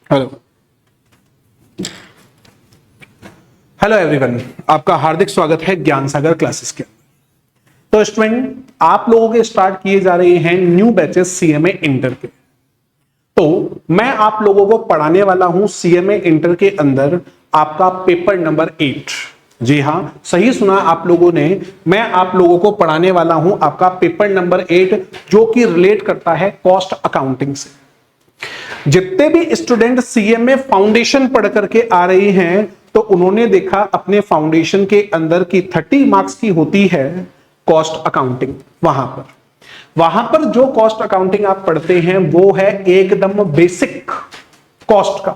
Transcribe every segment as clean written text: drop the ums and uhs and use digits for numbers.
Hello hello everyone, आपका हार्दिक स्वागत है ज्ञान सागर क्लासेस के। तो स्टूडेंट, आप लोगों के स्टार्ट किए जा रहे हैं न्यू बैचेस सीएमए इंटर के। तो मैं आप लोगों को पढ़ाने वाला हूं सीएमए इंटर के अंदर आपका पेपर नंबर 8। जी हां, सही सुना आप लोगों ने। मैं आप लोगों को पढ़ाने वाला हूं आपका पेपर नंबर 8, जो कि रिलेट करता है कॉस्ट अकाउंटिंग से। जितने भी स्टूडेंट सीएमए फाउंडेशन पढ़ करके आ रहे हैं, तो उन्होंने देखा अपने फाउंडेशन के अंदर की 30 मार्क्स की होती है कॉस्ट अकाउंटिंग। वहां पर जो कॉस्ट अकाउंटिंग आप पढ़ते हैं वो है एकदम बेसिक कॉस्ट का।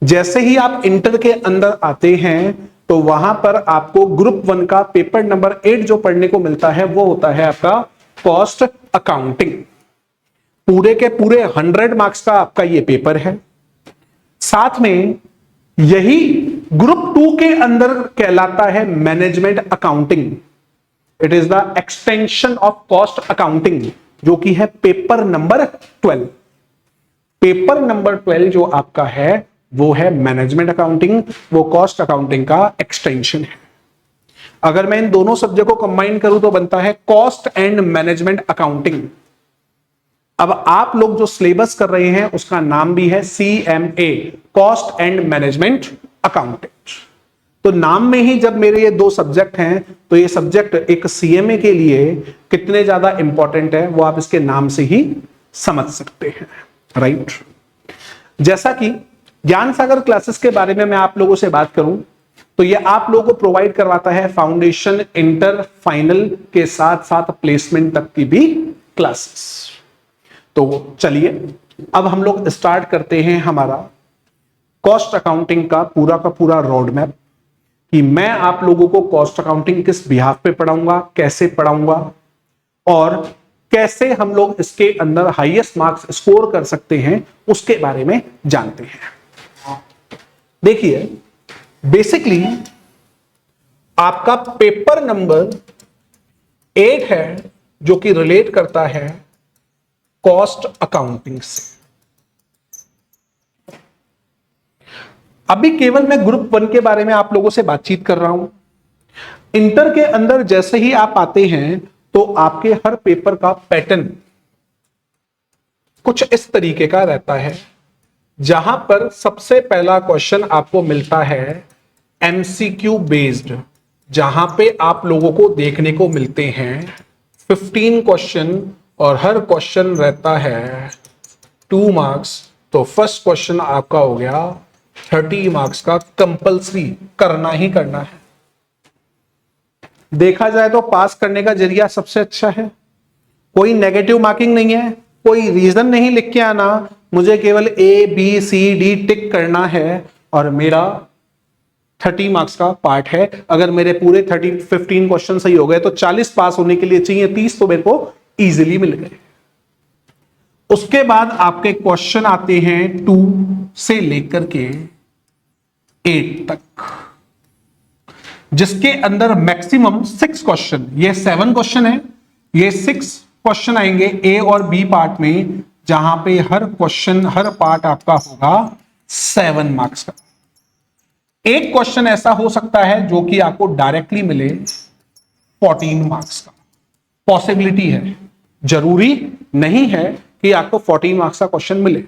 जैसे ही आप इंटर के अंदर आते हैं तो वहां पर आपको ग्रुप 1 का पेपर नंबर 8 जो पढ़ने को मिलता है वो होता है आपका कॉस्ट अकाउंटिंग। पूरे के पूरे 100 मार्क्स का आपका ये पेपर है। साथ में यही ग्रुप 2 के अंदर कहलाता है management accounting. It is the extension of cost accounting, जो कि है पेपर नंबर 12। पेपर नंबर 12 जो आपका है वो है मैनेजमेंट अकाउंटिंग, वो कॉस्ट अकाउंटिंग का एक्सटेंशन है। अगर मैं इन दोनों सब्जेक्ट को कंबाइन करूं तो बनता है कॉस्ट एंड मैनेजमेंट अकाउंटिंग। अब आप लोग जो सिलेबस कर रहे हैं उसका नाम भी है CMA, cost and management accountant. तो नाम में ही जब मेरे ये दो सब्जेक्ट हैं, तो ये सब्जेक्ट एक सीएमए के लिए कितने ज्यादा इंपॉर्टेंट है वो आप इसके नाम से ही समझ सकते हैं, राइट। जैसा कि ज्ञान सागर क्लासेस के बारे में मैं आप लोगों से बात करूं तो ये आप लोगों को प्रोवाइड करवाता है फाउंडेशन, इंटर, फाइनल के साथ साथ प्लेसमेंट तक की भी क्लासेस। तो चलिए अब हम लोग स्टार्ट करते हैं हमारा कॉस्ट अकाउंटिंग का पूरा रोड मैप, कि मैं आप लोगों को कॉस्ट अकाउंटिंग किस बिहाफ पे पढ़ाऊंगा, कैसे पढ़ाऊंगा और कैसे हम लोग इसके अंदर हाईएस्ट मार्क्स स्कोर कर सकते हैं, उसके बारे में जानते हैं। देखिए, बेसिकली आपका पेपर नंबर 8 है जो कि रिलेट करता है कॉस्ट अकाउंटिंग से। अभी केवल मैं ग्रुप 1 के बारे में आप लोगों से बातचीत कर रहा हूं। इंटर के अंदर जैसे ही आप आते हैं तो आपके हर पेपर का पैटर्न कुछ इस तरीके का रहता है, जहां पर सबसे पहला क्वेश्चन आपको मिलता है एमसीक्यू बेस्ड, जहां पे आप लोगों को देखने को मिलते हैं 15 क्वेश्चन और हर क्वेश्चन रहता है 2 मार्क्स। तो फर्स्ट क्वेश्चन आपका हो गया 30 मार्क्स का, कंपल्सरी करना ही करना है। देखा जाए तो पास करने का जरिया सबसे अच्छा है। कोई नेगेटिव मार्किंग नहीं है, कोई रीजन नहीं लिख के आना, मुझे केवल ए बी सी डी टिक करना है और मेरा 30 मार्क्स का पार्ट है। अगर मेरे पूरे 15 क्वेश्चन सही हो गए तो 40 पास होने के लिए चाहिए 30, तो मेरे को इजीली मिल गए। उसके बाद आपके क्वेश्चन आते हैं 2 से लेकर के 8 तक, जिसके अंदर मैक्सिमम 6 क्वेश्चन, ये 7 क्वेश्चन है, ये 6 क्वेश्चन आएंगे ए और बी पार्ट में, जहां पे हर क्वेश्चन, हर पार्ट आपका होगा 7 मार्क्स का। एक क्वेश्चन ऐसा हो सकता है जो कि आपको डायरेक्टली मिले 14 मार्क्स का, पॉसिबिलिटी है, जरूरी नहीं है कि आपको 14 मार्क्स का क्वेश्चन मिले।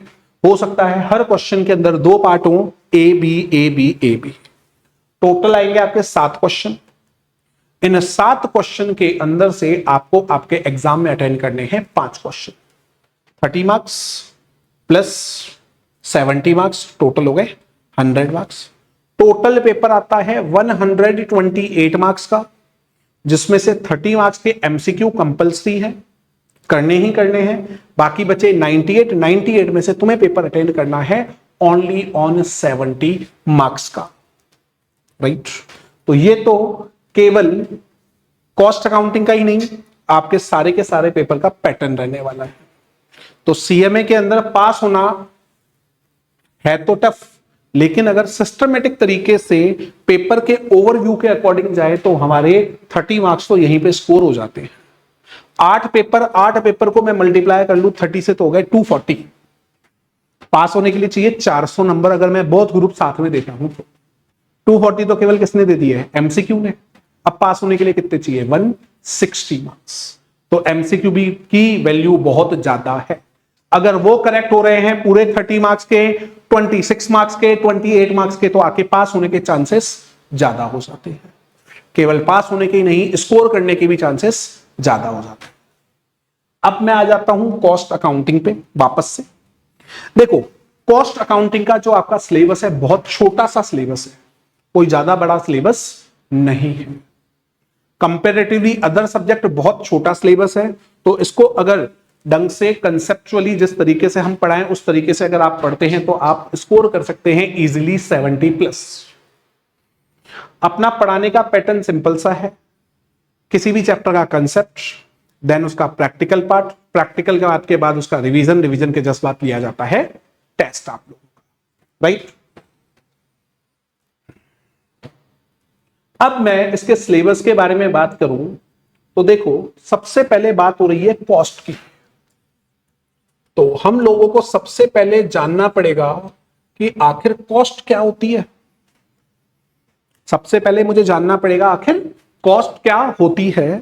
हो सकता है हर क्वेश्चन के अंदर 2 पार्ट हो, A B A B A B. Total आएंगे आपके 7 क्वेश्चन। इन 7 क्वेश्चन के अंदर से आपको आपके एग्जाम में अटेंड करने हैं 5 question. 30 marks plus 70 marks, total हो गए 100 मार्क्स। टोटल पेपर आता है 128 मार्क्स का, जिसमें से 30 मार्क्स के एमसीक्यू कंपल्सरी है, करने ही करने हैं। बाकी बचे 98 में से तुम्हें पेपर अटेंड करना है ओनली ऑन 70 मार्क्स का, राइट। तो ये तो केवल कॉस्ट अकाउंटिंग का ही नहीं, आपके सारे के सारे पेपर का पैटर्न रहने वाला है। तो सीएमए के अंदर पास होना है तो टफ, लेकिन अगर सिस्टमेटिक तरीके से पेपर के ओवरव्यू के अकॉर्डिंग जाए तो हमारे 30 मार्क्स तो यहीं पे स्कोर हो जाते हैं। 8 पेपर को मैं मल्टीप्लाई कर लूं 30 से तो हो गए 240। पास होने के लिए चाहिए 400 नंबर, अगर मैं बहुत ग्रुप साथ में देता हूं तो 240 तो केवल किसने दे दिए है, एमसीक्यू ने। अब पास होने के लिए कितने चाहिए, 160 मार्क्स। तो एमसीक्यू भी की वैल्यू बहुत ज्यादा है। अगर वो करेक्ट हो रहे हैं पूरे 30 मार्क्स के, 26 मार्क्स के, 28 मार्क्स के, तो आके पास होने के चांसेस ज्यादा हो जाते हैं। केवल पास होने के ही नहीं, स्कोर करने के भी चांसेस ज्यादा हो जाते हैं। अब मैं आ जाता हूं कॉस्ट अकाउंटिंग पे वापस से। देखो, कॉस्ट अकाउंटिंग का जो आपका सिलेबस है बहुत छोटा सा सिलेबस है, कोई ज्यादा बड़ा सिलेबस नहीं है। कंपैरेटिवली अदर सब्जेक्ट बहुत छोटा सिलेबस है, तो इसको अगर ढंग से कंसेप्चुअली जिस तरीके से हम पढ़ाएं उस तरीके से अगर आप पढ़ते हैं तो आप स्कोर कर सकते हैं इजीली 70+। अपना पढ़ाने का पैटर्न सिंपल सा है, किसी भी चैप्टर का कंसेप्ट, देन उसका प्रैक्टिकल पार्ट, प्रैक्टिकल के बाद उसका रिवीजन, रिवीजन के जस्ट बाद लिया जाता है टेस्ट आप लोगों का, राइट। अब मैं इसके सिलेबस के बारे में बात करूं तो देखो, सबसे पहले बात हो रही है कॉस्ट की। तो हम लोगों को सबसे पहले जानना पड़ेगा कि आखिर कॉस्ट क्या होती है। सबसे पहले मुझे जानना पड़ेगा आखिर कॉस्ट क्या होती है।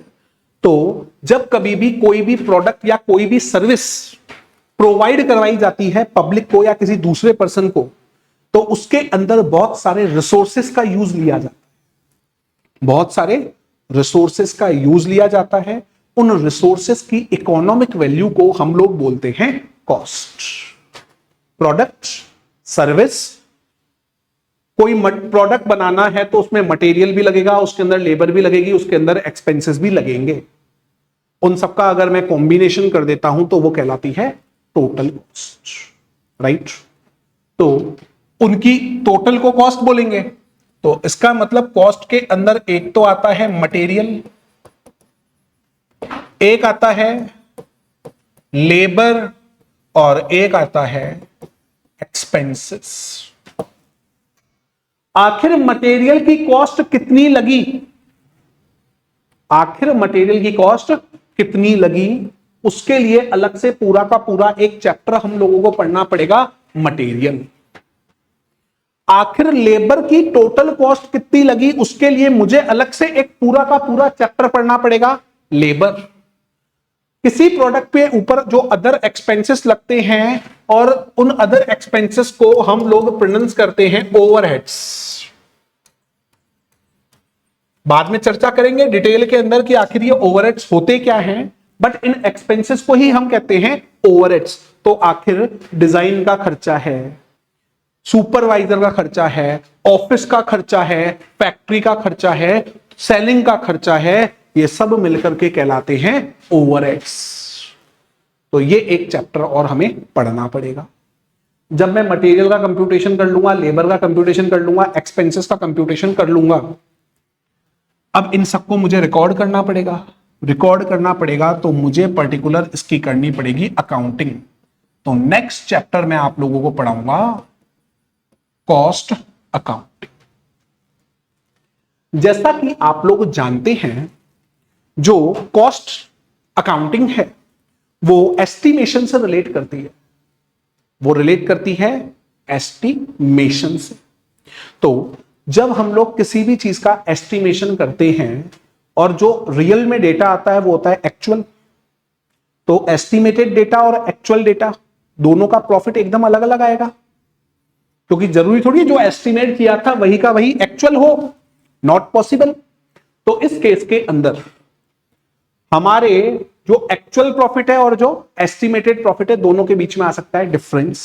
तो जब कभी भी कोई भी प्रोडक्ट या कोई भी सर्विस प्रोवाइड करवाई जाती है पब्लिक को या किसी दूसरे पर्सन को, तो उसके अंदर बहुत सारे रिसोर्सेस का यूज लिया जाता है। बहुत सारे रिसोर्सेस का यूज लिया जाता है। उन रिसोर्सेस की इकोनॉमिक वैल्यू को हम लोग बोलते हैं कॉस्ट। प्रोडक्ट, सर्विस, कोई प्रोडक्ट बनाना है तो उसमें मटेरियल भी लगेगा, उसके अंदर लेबर भी लगेगी, उसके अंदर एक्सपेंसेस भी लगेंगे। उन सबका अगर मैं कॉम्बिनेशन कर देता हूं तो वो कहलाती है टोटल कॉस्ट, राइट। तो उनकी टोटल को कॉस्ट बोलेंगे। तो इसका मतलब कॉस्ट के अंदर एक तो आता है मटेरियल, एक आता है लेबर और एक आता है एक्सपेंसेस। आखिर मटेरियल की कॉस्ट कितनी लगी, आखिर मटेरियल की कॉस्ट कितनी लगी, उसके लिए अलग से पूरा का पूरा एक चैप्टर हम लोगों को पढ़ना पड़ेगा मटेरियल। आखिर लेबर की टोटल कॉस्ट कितनी लगी, उसके लिए मुझे अलग से एक पूरा का पूरा चैप्टर पढ़ना पड़ेगा लेबर। किसी प्रोडक्ट पे ऊपर जो अदर एक्सपेंसेस लगते हैं और उन अदर एक्सपेंसेस को हम लोग प्रोनाउंस करते हैं ओवरहेड्स। बाद में चर्चा करेंगे डिटेल के अंदर कि आखिर ये ओवरहेड्स होते क्या हैं, बट इन एक्सपेंसेस को ही हम कहते हैं ओवरहेड्स। तो आखिर डिजाइन का खर्चा है, सुपरवाइजर का खर्चा है, ऑफिस का खर्चा है, फैक्ट्री का खर्चा है, सेलिंग का खर्चा है, ये सब मिलकर के कहलाते हैं ओवरहेड्स। तो ये एक चैप्टर और हमें पढ़ना पड़ेगा। जब मैं मटेरियल का कंप्यूटेशन कर लूंगा, लेबर का कंप्यूटेशन कर लूंगा, एक्सपेंसेस का कंप्यूटेशन कर लूंगा, अब इन सबको मुझे रिकॉर्ड करना पड़ेगा। रिकॉर्ड करना पड़ेगा तो मुझे पर्टिकुलर इसकी करनी पड़ेगी अकाउंटिंग। तो नेक्स्ट चैप्टर में आप लोगों को पढ़ाऊंगा कॉस्ट अकाउंटिंग। जैसा कि आप लोग जानते हैं, जो कॉस्ट अकाउंटिंग है वो एस्टिमेशन से रिलेट करती है, वो रिलेट करती है एस्टिमेशन से। तो जब हम लोग किसी भी चीज का एस्टिमेशन करते हैं और जो रियल में डेटा आता है वो होता है एक्चुअल। तो एस्टिमेटेड डेटा और एक्चुअल डेटा दोनों का प्रॉफिट एकदम अलग अलग आएगा, क्योंकि जरूरी थोड़ी है जो एस्टिमेट किया था वही का वही एक्चुअल हो, नॉट पॉसिबल। तो इस केस के अंदर हमारे जो एक्चुअल प्रॉफिट है और जो एस्टिमेटेड प्रॉफिट है दोनों के बीच में आ सकता है डिफरेंस।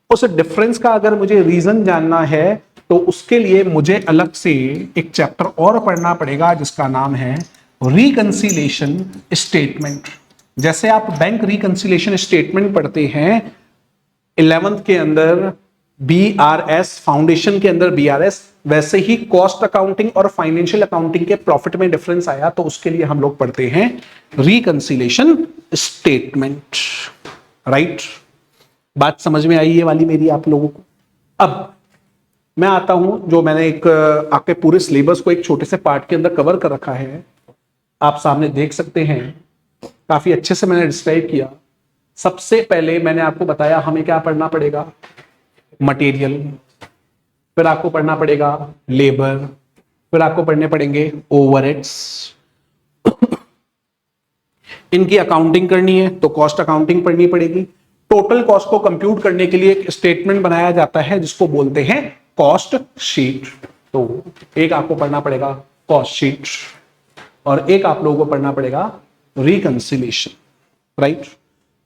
उस डिफरेंस का अगर मुझे रीजन जानना है तो उसके लिए मुझे अलग से एक चैप्टर और पढ़ना पड़ेगा जिसका नाम है रिकंसिलिएशन स्टेटमेंट। जैसे आप बैंक रिकंसिलिएशन स्टेटमेंट पढ़ते हैं 11th के अंदर BRS, फाउंडेशन के अंदर BRS, वैसे ही कॉस्ट अकाउंटिंग और फाइनेंशियल अकाउंटिंग के प्रॉफिट में डिफरेंस आया तो उसके लिए हम लोग पढ़ते हैं रिकंसिलिएशन स्टेटमेंट, राइट। बात समझ में आई ये वाली मेरी आप लोगों को। अब मैं आता हूं, जो मैंने एक आपके पूरे सिलेबस को एक छोटे से पार्ट के अंदर कवर कर रखा है, आप सामने देख सकते हैं, काफी अच्छे से मैंने डिस्क्राइब किया। सबसे पहले मैंने आपको बताया हमें क्या पढ़ना पड़ेगा, मटेरियल, फिर आपको पढ़ना पड़ेगा लेबर, फिर आपको पढ़ने पड़ेंगे ओवरहेड्स, इनकी अकाउंटिंग करनी है तो कॉस्ट अकाउंटिंग पढ़नी पड़ेगी। टोटल कॉस्ट को कंप्यूट करने के लिए एक स्टेटमेंट बनाया जाता है जिसको बोलते हैं कॉस्ट शीट। तो एक आपको पढ़ना पड़ेगा कॉस्ट शीट और एक आप लोगों को पढ़ना पड़ेगा रिकंसिलिएशन, राइट।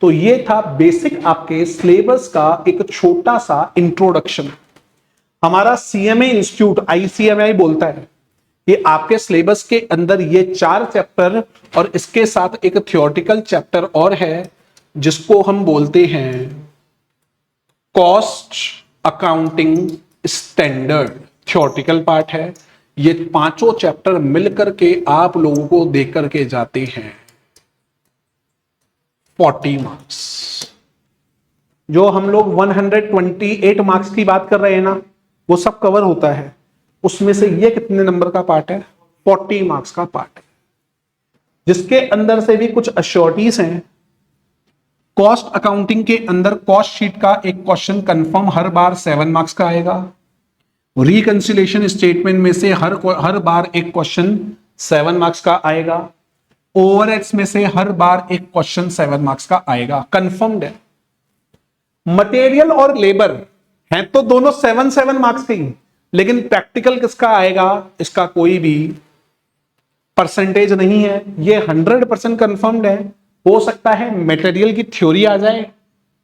तो ये था बेसिक आपके सिलेबस का एक छोटा सा इंट्रोडक्शन। हमारा सीएमए इंस्टीट्यूट आईसीएमआई बोलता है कि आपके सिलेबस के अंदर ये 4 चैप्टर और इसके साथ एक थियोरेटिकल चैप्टर और है जिसको हम बोलते हैं cost accounting standard, theoretical part है। ये 5 चैप्टर मिलकर के आप लोगों को देकर करके जाते हैं 40 मार्क्स। जो हम लोग 128 मार्क्स की बात कर रहे हैं ना, वो सब कवर होता है। उसमें से ये कितने नंबर का पार्ट है, 40 मार्क्स का पार्ट है, जिसके अंदर से भी कुछ अश्योरिटीज हैं। कॉस्ट अकाउंटिंग के अंदर कॉस्ट शीट का एक क्वेश्चन कंफर्म हर बार 7 मार्क्स का आएगा। रिकंसिलिएशन स्टेटमेंट में से हर बार एक क्वेश्चन 7 मार्क्स का आएगा। ओवरहेड्स में से हर बार एक क्वेश्चन 7 मार्क्स का आएगा, कंफर्म्ड है। मटेरियल और लेबर हैं तो दोनों 7 मार्क्स के ही, लेकिन प्रैक्टिकल किसका आएगा इसका कोई भी परसेंटेज नहीं है। ये 100% कंफर्म्ड है। हो सकता है मटेरियल की थ्योरी आ जाए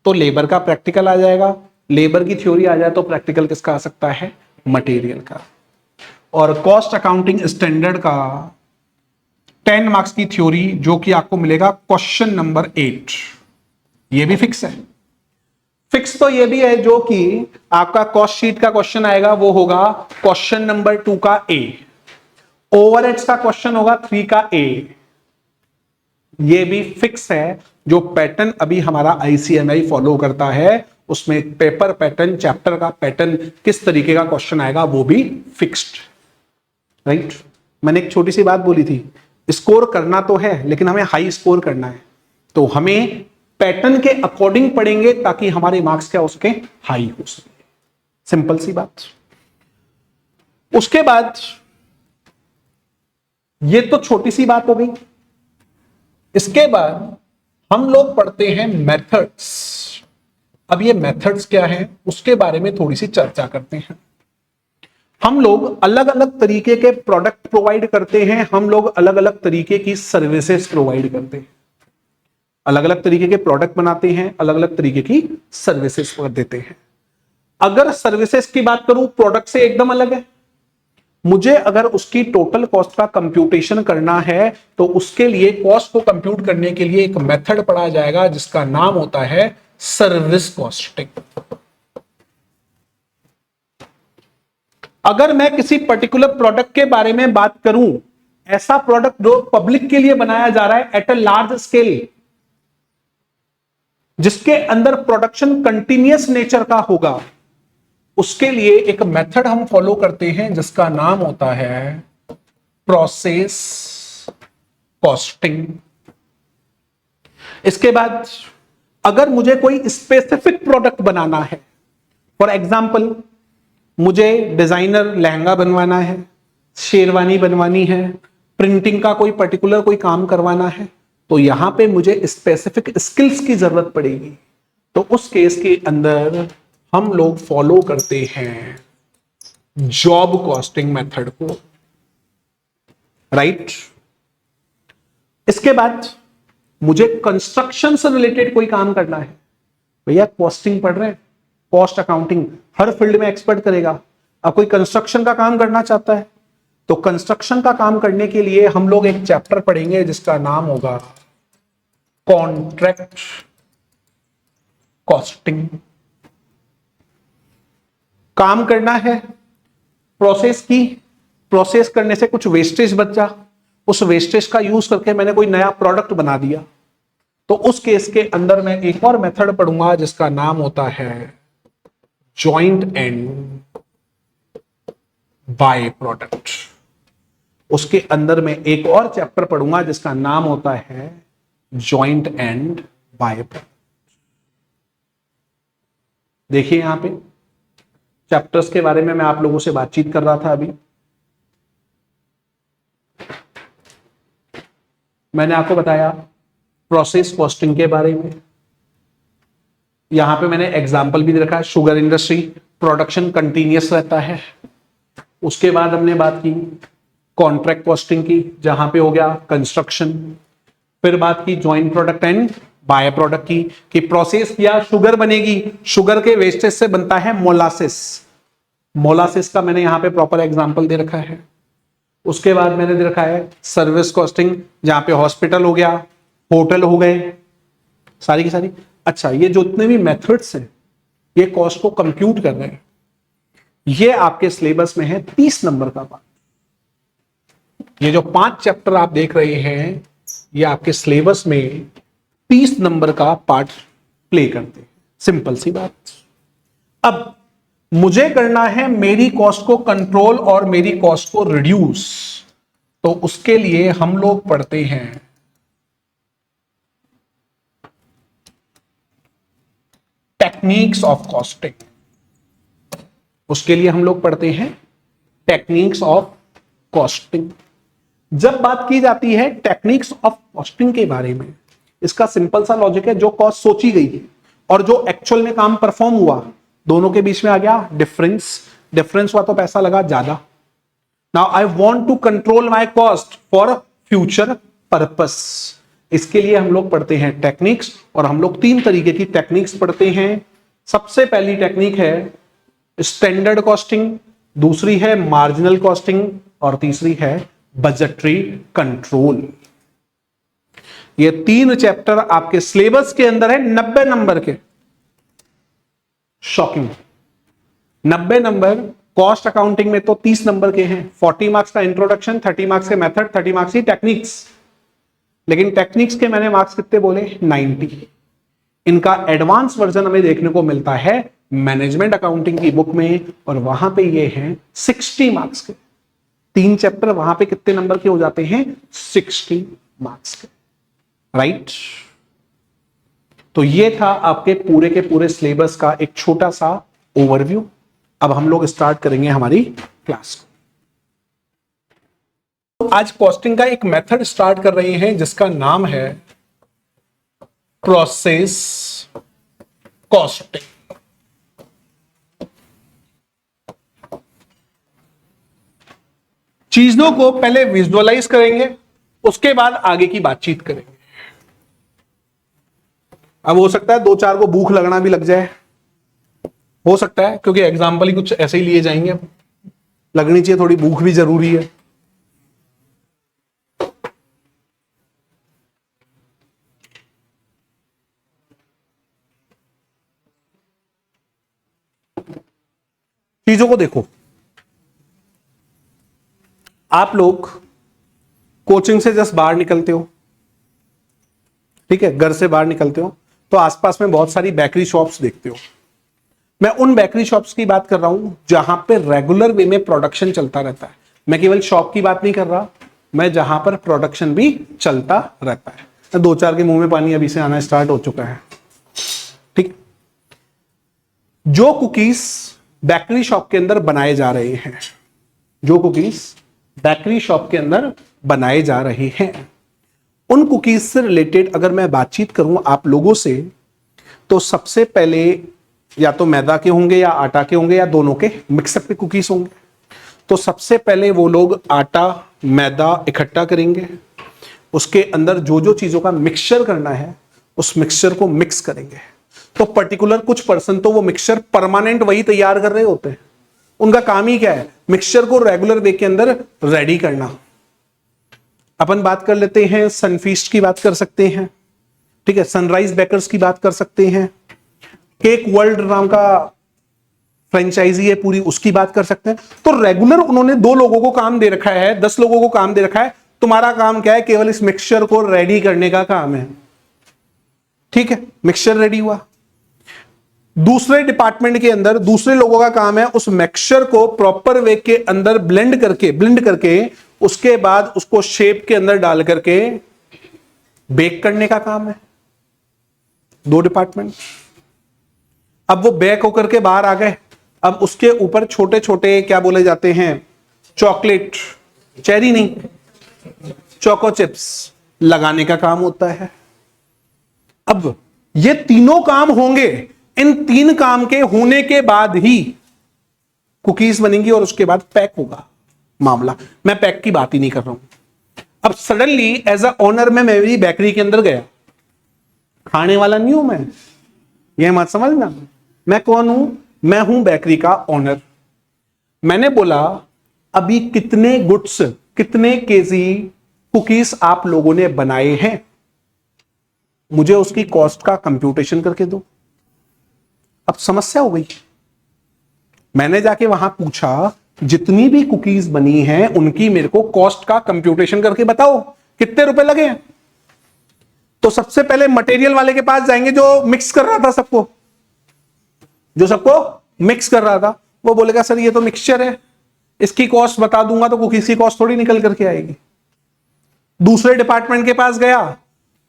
तो लेबर का प्रैक्टिकल आ जाएगा, लेबर की थ्योरी आ जाए तो प्रैक्टिकल किसका आ सकता है, मटेरियल का। और कॉस्ट अकाउंटिंग स्टैंडर्ड का 10 मार्क्स की थ्योरी जो कि आपको मिलेगा क्वेश्चन नंबर 8, ये भी फिक्स है। फिक्स तो ये भी है जो कि आपका कॉस्ट शीट का क्वेश्चन आएगा वो होगा क्वेश्चन नंबर 2 का ए, ओवरहेड्स का क्वेश्चन होगा 3 का ए। ये भी फिक्स है। जो पैटर्न अभी हमारा आईसीएमआई फॉलो करता है उसमें पेपर पैटर्न, चैप्टर का पैटर्न, किस तरीके का क्वेश्चन आएगा वो भी फिक्स्ड, राइट। मैंने एक छोटी सी बात बोली थी, स्कोर करना तो है लेकिन हमें हाई स्कोर करना है, तो हमें पैटर्न के अकॉर्डिंग पढ़ेंगे ताकि हमारे मार्क्स क्या हो सके, हाई हो सके। सिंपल सी बात। उसके बाद ये तो छोटी सी बात हो गई। इसके बाद हम लोग पढ़ते हैं मेथड्स। अब ये मेथड्स क्या है उसके बारे में थोड़ी सी चर्चा करते हैं। हम लोग अलग अलग तरीके के प्रोडक्ट प्रोवाइड करते हैं, हम लोग अलग अलग तरीके की सर्विसेज प्रोवाइड करते हैं, अलग अलग तरीके के प्रोडक्ट बनाते हैं, अलग अलग तरीके की सर्विसेज देते हैं। अगर सर्विसेज की बात करूं प्रोडक्ट से एकदम अलग है। मुझे अगर उसकी टोटल कॉस्ट का कंप्यूटेशन करना है तो उसके लिए कॉस्ट को कंप्यूट करने के लिए एक मेथड पढ़ा जाएगा जिसका नाम होता है सर्विस कॉस्टिंग। अगर मैं किसी पर्टिकुलर प्रोडक्ट के बारे में बात करूं, ऐसा प्रोडक्ट जो पब्लिक के लिए बनाया जा रहा है एट अ लार्ज स्केल, जिसके अंदर प्रोडक्शन कंटिन्यूअस नेचर का होगा, उसके लिए एक मेथड हम फॉलो करते हैं जिसका नाम होता है प्रोसेस कॉस्टिंग। इसके बाद अगर मुझे कोई स्पेसिफिक प्रोडक्ट बनाना है, फॉर एग्जांपल मुझे डिजाइनर लहंगा बनवाना है, शेरवानी बनवानी है, प्रिंटिंग का कोई पर्टिकुलर कोई काम करवाना है, तो यहां पे मुझे स्पेसिफिक स्किल्स की जरूरत पड़ेगी। तो उस केस के अंदर हम लोग फॉलो करते हैं जॉब कॉस्टिंग मेथड को, राइट। इसके बाद मुझे कंस्ट्रक्शन से रिलेटेड कोई काम करना है, भैया कॉस्टिंग पढ़ रहे हैं, कॉस्ट अकाउंटिंग हर फील्ड में एक्सपर्ट करेगा। अब कोई कंस्ट्रक्शन का काम करना चाहता है तो कंस्ट्रक्शन का काम करने के लिए हम लोग एक चैप्टर पढ़ेंगे जिसका नाम होगा कॉन्ट्रैक्ट कॉस्टिंग। काम करना है प्रोसेस की, प्रोसेस करने से कुछ वेस्टेज बचा, उस वेस्टेज का यूज करके मैंने कोई नया प्रोडक्ट बना दिया, तो उस केस के अंदर मैं एक और मेथड पढ़ूंगा जिसका नाम होता है जॉइंट एंड बाय प्रोडक्ट। उसके अंदर मैं एक और चैप्टर पढ़ूंगा जिसका नाम होता है जॉइंट एंड बाय प्रोडक्ट। देखिए यहां पे चैप्टर्स के बारे में मैं आप लोगों से बातचीत कर रहा था अभी। मैंने आपको बताया प्रोसेस कॉस्टिंग के बारे में। यहां पे मैंने एग्जांपल भी दे रखा है, शुगर इंडस्ट्री प्रोडक्शन कंटिन्यूअस रहता है। उसके बाद हमने बात की कॉन्ट्रैक्ट कॉस्टिंग की, जहां पे हो गया कंस्ट्रक्शन। फिर बात की joint product and by product की, कि प्रोसेस किया शुगर बनेगी, शुगर के वेस्टेज से बनता है मोलासिस। मोलासिस का मैंने यहां पे प्रॉपर एग्जांपल दे रखा है। उसके बाद मैंने दे रखा है सर्विस कॉस्टिंग, जहां पे हॉस्पिटल हो गया, होटल हो गए, सारी की सारी। अच्छा, ये जितने भी मेथड्स हैं ये कॉस्ट को कंप्यूट कर रहे हैं। ये आपके सिलेबस में है 30 नंबर का पार्ट। ये जो 5 चैप्टर आप देख रहे हैं ये आपके सिलेबस में 30 नंबर का पार्ट प्ले करते हैं। सिंपल सी बात। अब मुझे करना है मेरी कॉस्ट को कंट्रोल और मेरी कॉस्ट को रिड्यूस, तो उसके लिए हम लोग पढ़ते हैं टेक्निक्स ऑफ कॉस्टिंग। उसके लिए हम लोग पढ़ते हैं टेक्निक्स ऑफ कॉस्टिंग। जब बात की जाती है टेक्निक्स ऑफ कॉस्टिंग के बारे में, इसका सिंपल सा लॉजिक है, जो कॉस्ट सोची गई है और जो एक्चुअल में काम परफॉर्म हुआ, दोनों के बीच में आ गया डिफरेंस। डिफरेंस हुआ तो पैसा लगा ज्यादा। Now I want to control my cost for future purpose. इसके लिए हम लोग पढ़ते हैं टेक्निक्स, और हम लोग 3 तरीके की टेक्निक्स पढ़ते हैं। सबसे पहली टेक्निक है स्टैंडर्ड कॉस्टिंग, दूसरी है मार्जिनल कॉस्टिंग, और तीसरी है बजटरी कंट्रोल। ये 3 चैप्टर आपके सिलेबस के अंदर है 90 नंबर के। Shocking, 90 number. कॉस्ट अकाउंटिंग में तो 30 नंबर के हैं। 40 मार्क्स का इंट्रोडक्शन, 30 मार्क्स के मेथड, 30 मार्क्स की टेक्निक्स। लेकिन टेक्निक्स के मैंने मार्क्स कितने बोले? 90। इनका एडवांस वर्जन हमें देखने को मिलता है मैनेजमेंट अकाउंटिंग की बुक में, और वहां पे ये हैं 60 मार्क्स के। 3 चैप्टर वहां पे कितने नंबर के हो जाते हैं? 60 मार्क्स के। राइट। तो ये था आपके पूरे के पूरे सिलेबस का एक छोटा सा ओवरव्यू। अब हम लोग स्टार्ट करेंगे हमारी क्लास को। आज कॉस्टिंग का एक मेथड स्टार्ट कर रहे हैं जिसका नाम है प्रोसेस कॉस्टिंग। चीजों को पहले विजुअलाइज करेंगे, उसके बाद आगे की बातचीत करेंगे। अब हो सकता है 2-4 को भूख लगना भी लग जाए, हो सकता है, क्योंकि एग्जाम्पल ही कुछ ऐसे ही लिए जाएंगे। लगनी चाहिए, थोड़ी भूख भी जरूरी है। चीजों को देखो, आप लोग कोचिंग से जस्ट बाहर निकलते हो, ठीक है, घर से बाहर निकलते हो तो आसपास में बहुत सारी बेकरी शॉप्स देखते हो। मैं उन बेकरी शॉप्स की बात कर रहा हूं जहां पे रेगुलर वे में प्रोडक्शन चलता रहता है। मैं केवल शॉप की बात नहीं कर रहा, मैं जहां पर प्रोडक्शन भी चलता रहता है। 2-4 के मुंह में पानी अभी से आना स्टार्ट हो चुका है। ठीक, जो कुकीज बेकरी शॉप के अंदर बनाए जा रहे हैं, जो कुकीज बेकरी शॉप के अंदर बनाए जा रहे हैं, उन कुकीज से रिलेटेड अगर मैं बातचीत करूं आप लोगों से, तो सबसे पहले या तो मैदा के होंगे या आटा के होंगे या दोनों के मिक्सअप के कुकीज होंगे। तो सबसे पहले वो लोग आटा मैदा इकट्ठा करेंगे, उसके अंदर जो जो चीजों का मिक्सचर करना है उस मिक्सचर को मिक्स करेंगे। तो पर्टिकुलर कुछ पर्सन तो वो मिक्सचर परमानेंट वही तैयार कर रहे होते हैं। उनका काम ही क्या है? मिक्सचर को रेगुलर वे के अंदर रेडी करना। अपन बात कर लेते हैं सनफीस्ट की बात कर सकते हैं, ठीक है, सनराइज बेकर्स की बात कर सकते हैं, केक वर्ल्ड नाम का फ्रेंचाइजी है पूरी, उसकी बात कर सकते हैं। तो रेगुलर उन्होंने 2 लोगों को काम दे रखा है, 10 लोगों को काम दे रखा है। तुम्हारा काम क्या है? केवल इस मिक्सचर को रेडी करने का काम है। ठीक है, मिक्सचर रेडी हुआ। दूसरे डिपार्टमेंट के अंदर दूसरे लोगों का काम है उस मिक्सचर को प्रॉपर वे के अंदर ब्लेंड करके उसके बाद उसको शेप के अंदर डाल करके बेक करने का काम है। 2 डिपार्टमेंट। अब वो बेक होकर के बाहर आ गए। अब उसके ऊपर छोटे छोटे क्या बोले जाते हैं, चॉकलेट, चेरी नहीं, चोको चिप्स लगाने का काम होता है। अब ये तीनों काम होंगे, इन तीन काम के होने के बाद ही कुकीज बनेंगी और उसके बाद पैक होगा मामला। मैं पैक की बात ही नहीं कर रहा हूं। अब सडनली एज अ ओनर मैं मेरी बेकरी के अंदर गया, खाने वाला नहीं हूं मैं, यह मत समझना। मैं कौन हूं? मैं हूं बेकरी का ओनर। मैंने बोला अभी कितने गुड्स, कितने केजी कुकीज आप लोगों ने बनाए हैं, मुझे उसकी कॉस्ट का कंप्यूटेशन करके दो। अब समस्या हो गई। मैंने जाके वहां पूछा जितनी भी कुकीज बनी हैं उनकी मेरे को कॉस्ट का कंप्यूटेशन करके बताओ कितने रुपए लगे हैं। तो सबसे पहले मटेरियल वाले के पास जाएंगे जो मिक्स कर रहा था सबको, जो सबको मिक्स कर रहा था। वो बोलेगा सर ये तो मिक्सचर है, इसकी कॉस्ट बता दूंगा तो कुकीज की कॉस्ट थोड़ी निकल करके आएगी। दूसरे डिपार्टमेंट के पास गया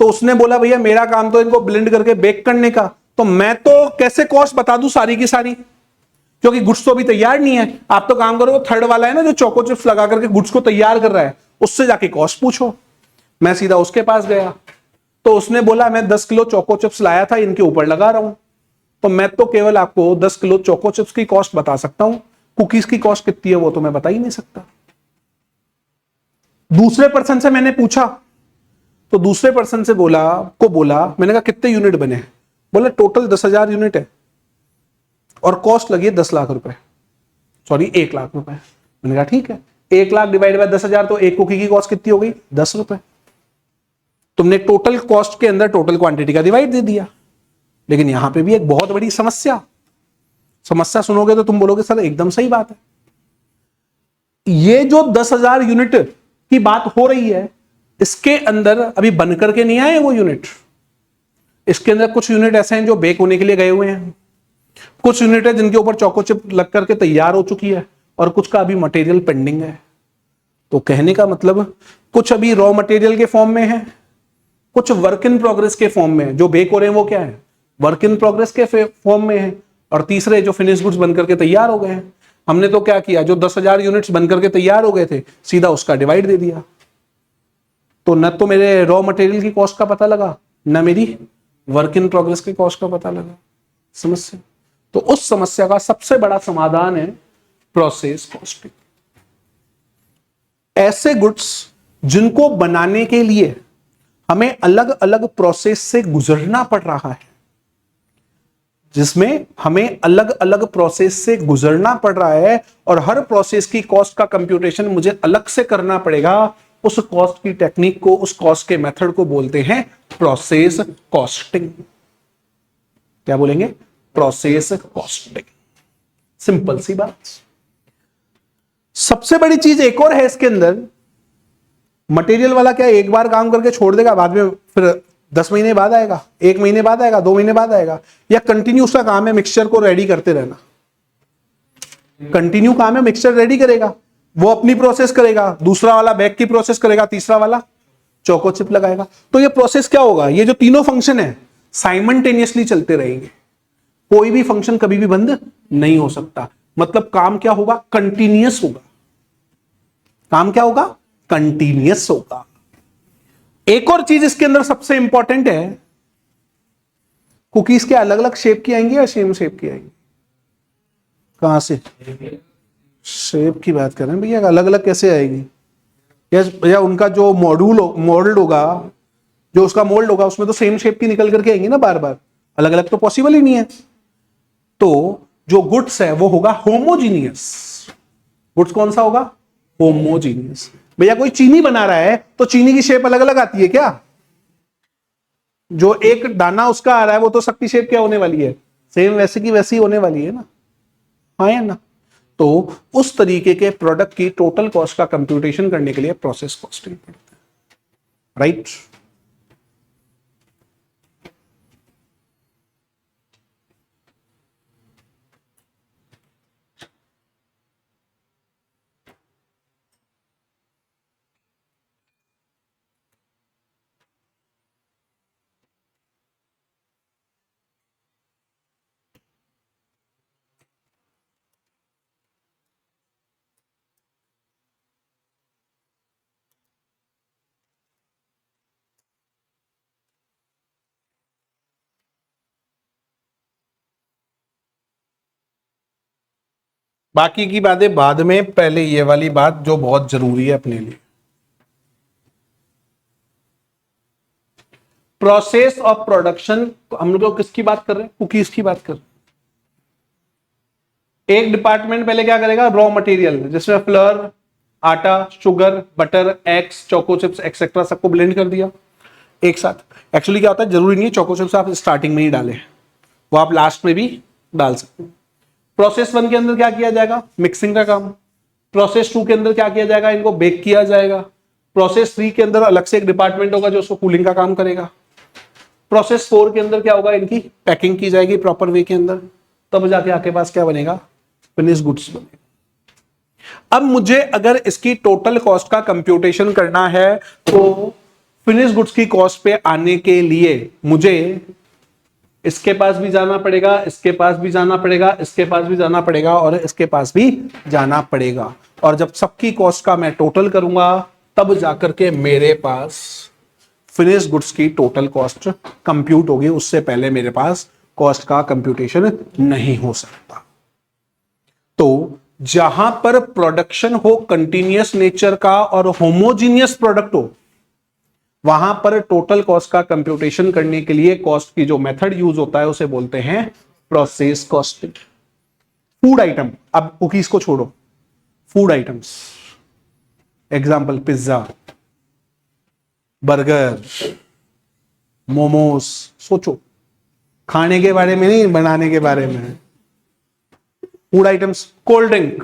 तो उसने बोला भैया मेरा काम तो इनको ब्लेंड करके बेक करने का, तो मैं तो कैसे कॉस्ट बता दूं सारी की सारी, क्योंकि गुड्स तो अभी तैयार नहीं है। आप तो काम करो, थर्ड वाला है ना जो चोको चिप्स लगा करके गुड्स को तैयार कर रहा है, उससे जाके कॉस्ट पूछो। मैं सीधा उसके पास गया तो उसने बोला मैं 10 किलो चोको चिप्स लाया था, इनके ऊपर लगा रहा हूं। तो मैं तो केवल आपको 10 किलो चोको चिप्स की कॉस्ट बता सकता हूं, कुकीज की कॉस्ट कितनी है वो तो मैं बता ही नहीं सकता। दूसरे पर्सन से मैंने पूछा तो दूसरे पर्सन से बोला मैंने कहा कितने यूनिट बने? बोला टोटल 10,000 यूनिट है और कॉस्ट लगी है 10 लाख रुपए, सॉरी 1 लाख रुपए। मैंने कहा ठीक है, 1 लाख डिवाइड बाय 10,000 तो एक कुकी की कॉस्ट कितनी हो गई? 10 रुपए। तुमने टोटल कॉस्ट के अंदर टोटल क्वांटिटी का डिवाइड दे दिया। लेकिन यहां पे भी एक बहुत बड़ी समस्या, समस्या सुनोगे तो तुम बोलोगे सर एकदम सही बात है। ये जो 10,000 यूनिट की बात हो रही है, इसके अंदर अभी बन करके नहीं आए वो यूनिट। इसके अंदर कुछ यूनिट ऐसे हैं जो बेक होने के लिए गए हुए हैं, कुछ यूनिट है जिनके ऊपर चोको चिप लग करके तैयार हो चुकी है, और कुछ का अभी मटेरियल पेंडिंग है। तो कहने का मतलब कुछ अभी रॉ मटेरियल के फॉर्म में है, कुछ वर्क इन प्रोग्रेस के फॉर्म में है। जो बेक हो रहे हैं वो क्या है? वर्क इन प्रोग्रेस के फॉर्म में है। और तीसरे जो फिनिश गुड्स बनकर के तैयार हो गए हैं, हमने तो क्या किया, जो 10,000 यूनिट्स बनकर के तैयार हो गए थे सीधा उसका डिवाइड दे दिया। तो न तो मेरे रॉ मटेरियल की कॉस्ट का पता लगा, न मेरी वर्क इन प्रोग्रेस की कॉस्ट का पता लगा। समस्या। तो उस समस्या का सबसे बड़ा समाधान है प्रोसेस कॉस्टिंग। ऐसे गुड्स जिनको बनाने के लिए हमें अलग अलग प्रोसेस से गुजरना पड़ रहा है, जिसमें हमें अलग अलग प्रोसेस से गुजरना पड़ रहा है और हर प्रोसेस की कॉस्ट का कंप्यूटेशन मुझे अलग से करना पड़ेगा, उस कॉस्ट की टेक्निक को, उस कॉस्ट के मेथड को बोलते हैं प्रोसेस कॉस्टिंग। क्या बोलेंगे? Process costing. सिंपल सी बात। सबसे बड़ी चीज एक और है इसके अंदर, मटेरियल वाला क्या एक बार काम करके छोड़ देगा, बाद में फिर 10 महीने बाद आएगा, 1 महीने बाद आएगा, 2 महीने बाद आएगा, या कंटिन्यू उसका काम है मिक्सचर को रेडी करते रहना। कंटिन्यू काम है, मिक्सचर रेडी करेगा, वो अपनी प्रोसेस करेगा, दूसरा वाला बैग की प्रोसेस करेगा, तीसरा वाला चोको चिप लगाएगा। तो ये प्रोसेस क्या होगा? ये जो तीनों फंक्शन है साइमल्टेनियसली चलते रहेंगे, कोई भी फंक्शन कभी भी बंद नहीं हो सकता। मतलब काम क्या होगा? कंटिन्यूअस होगा। काम क्या होगा? कंटिन्यूअस होगा। एक और चीज इसके अंदर सबसे इंपॉर्टेंट है, कुकीज के अलग अलग शेप की आएंगी या सेम शेप की आएंगी? कहां से शेप की बात कर रहे हैं भैया? अलग अलग कैसे आएगी? या उनका जो मोल्ड होगा, जो उसका मोल्ड होगा उसमें तो सेम शेप की निकल करके आएंगी ना बार बार, अलग अलग तो पॉसिबल ही नहीं है। तो जो गुड्स है वो होगा होमोजीनियस। गुड्स कौन सा होगा? होमोजीनियस। भैया कोई चीनी बना रहा है तो चीनी की शेप अलग अलग आती है क्या? जो एक दाना उसका आ रहा है वो तो सबकी शेप क्या होने वाली है? सेम वैसे की वैसी होने वाली है ना? हाँ या ना? तो उस तरीके के प्रोडक्ट की टोटल कॉस्ट का कंप्यूटेशन करने के लिए प्रोसेस कॉस्टिंग पड़ता है, राइट? बाकी की बातें बाद में, पहले ये वाली बात जो बहुत जरूरी है अपने लिए। प्रोसेस ऑफ प्रोडक्शन, हम लोग किसकी बात कर रहे हैं? कुकीज की बात कर रहे हैं। एक डिपार्टमेंट पहले क्या करेगा? रॉ मटेरियल, जिसमें फ्लोर, आटा, sugar, butter, eggs, choco chips etcetera सबको ब्लेंड कर दिया एक साथ। एक्चुअली क्या होता है, जरूरी नहीं है चोको चिप्स आप स्टार्टिंग में ही डालें, वो आप लास्ट में भी डाल सकते हैं। प्रोसेस 1 के अंदर क्या किया जाएगा? मिक्सिंग का काम। प्रोसेस 2 के अंदर क्या किया जाएगा? इनको बेक किया जाएगा। प्रोसेस 3 के अंदर अलग से एक डिपार्टमेंट होगा जो उसको कूलिंग का काम करेगा। प्रोसेस 4 के अंदर क्या होगा? इनकी पैकिंग की जाएगी प्रॉपर वे के अंदर, तब जाके आपके पास क्या बनेगा? फिनिश गुड्स बनेगा। अब मुझे अगर इसकी टोटल कॉस्ट का कंप्यूटेशन करना है तो फिनिश गुड्स की कॉस्ट पे आने के लिए मुझे इसके पास भी जाना पड़ेगा, इसके पास भी जाना पड़ेगा, इसके पास भी जाना पड़ेगा और इसके पास भी जाना पड़ेगा। और जब सबकी कॉस्ट का मैं टोटल करूंगा तब जाकर के मेरे पास फिनिश गुड्स की टोटल कॉस्ट कंप्यूट होगी। उससे पहले मेरे पास कॉस्ट का कंप्यूटेशन नहीं हो सकता। तो जहां पर प्रोडक्शन हो कंटिन्यूअस नेचर का और होमोजीनियस प्रोडक्ट हो, वहां पर टोटल कॉस्ट का कंप्यूटेशन करने के लिए कॉस्ट की जो मेथड यूज होता है उसे बोलते हैं प्रोसेस कॉस्टिंग। फूड आइटम, अब कुकीज को छोड़ो, food items, example pizza, burger, momos, सोचो, खाने के बारे में नहीं, बनाने के बारे में। Food items, cold drink,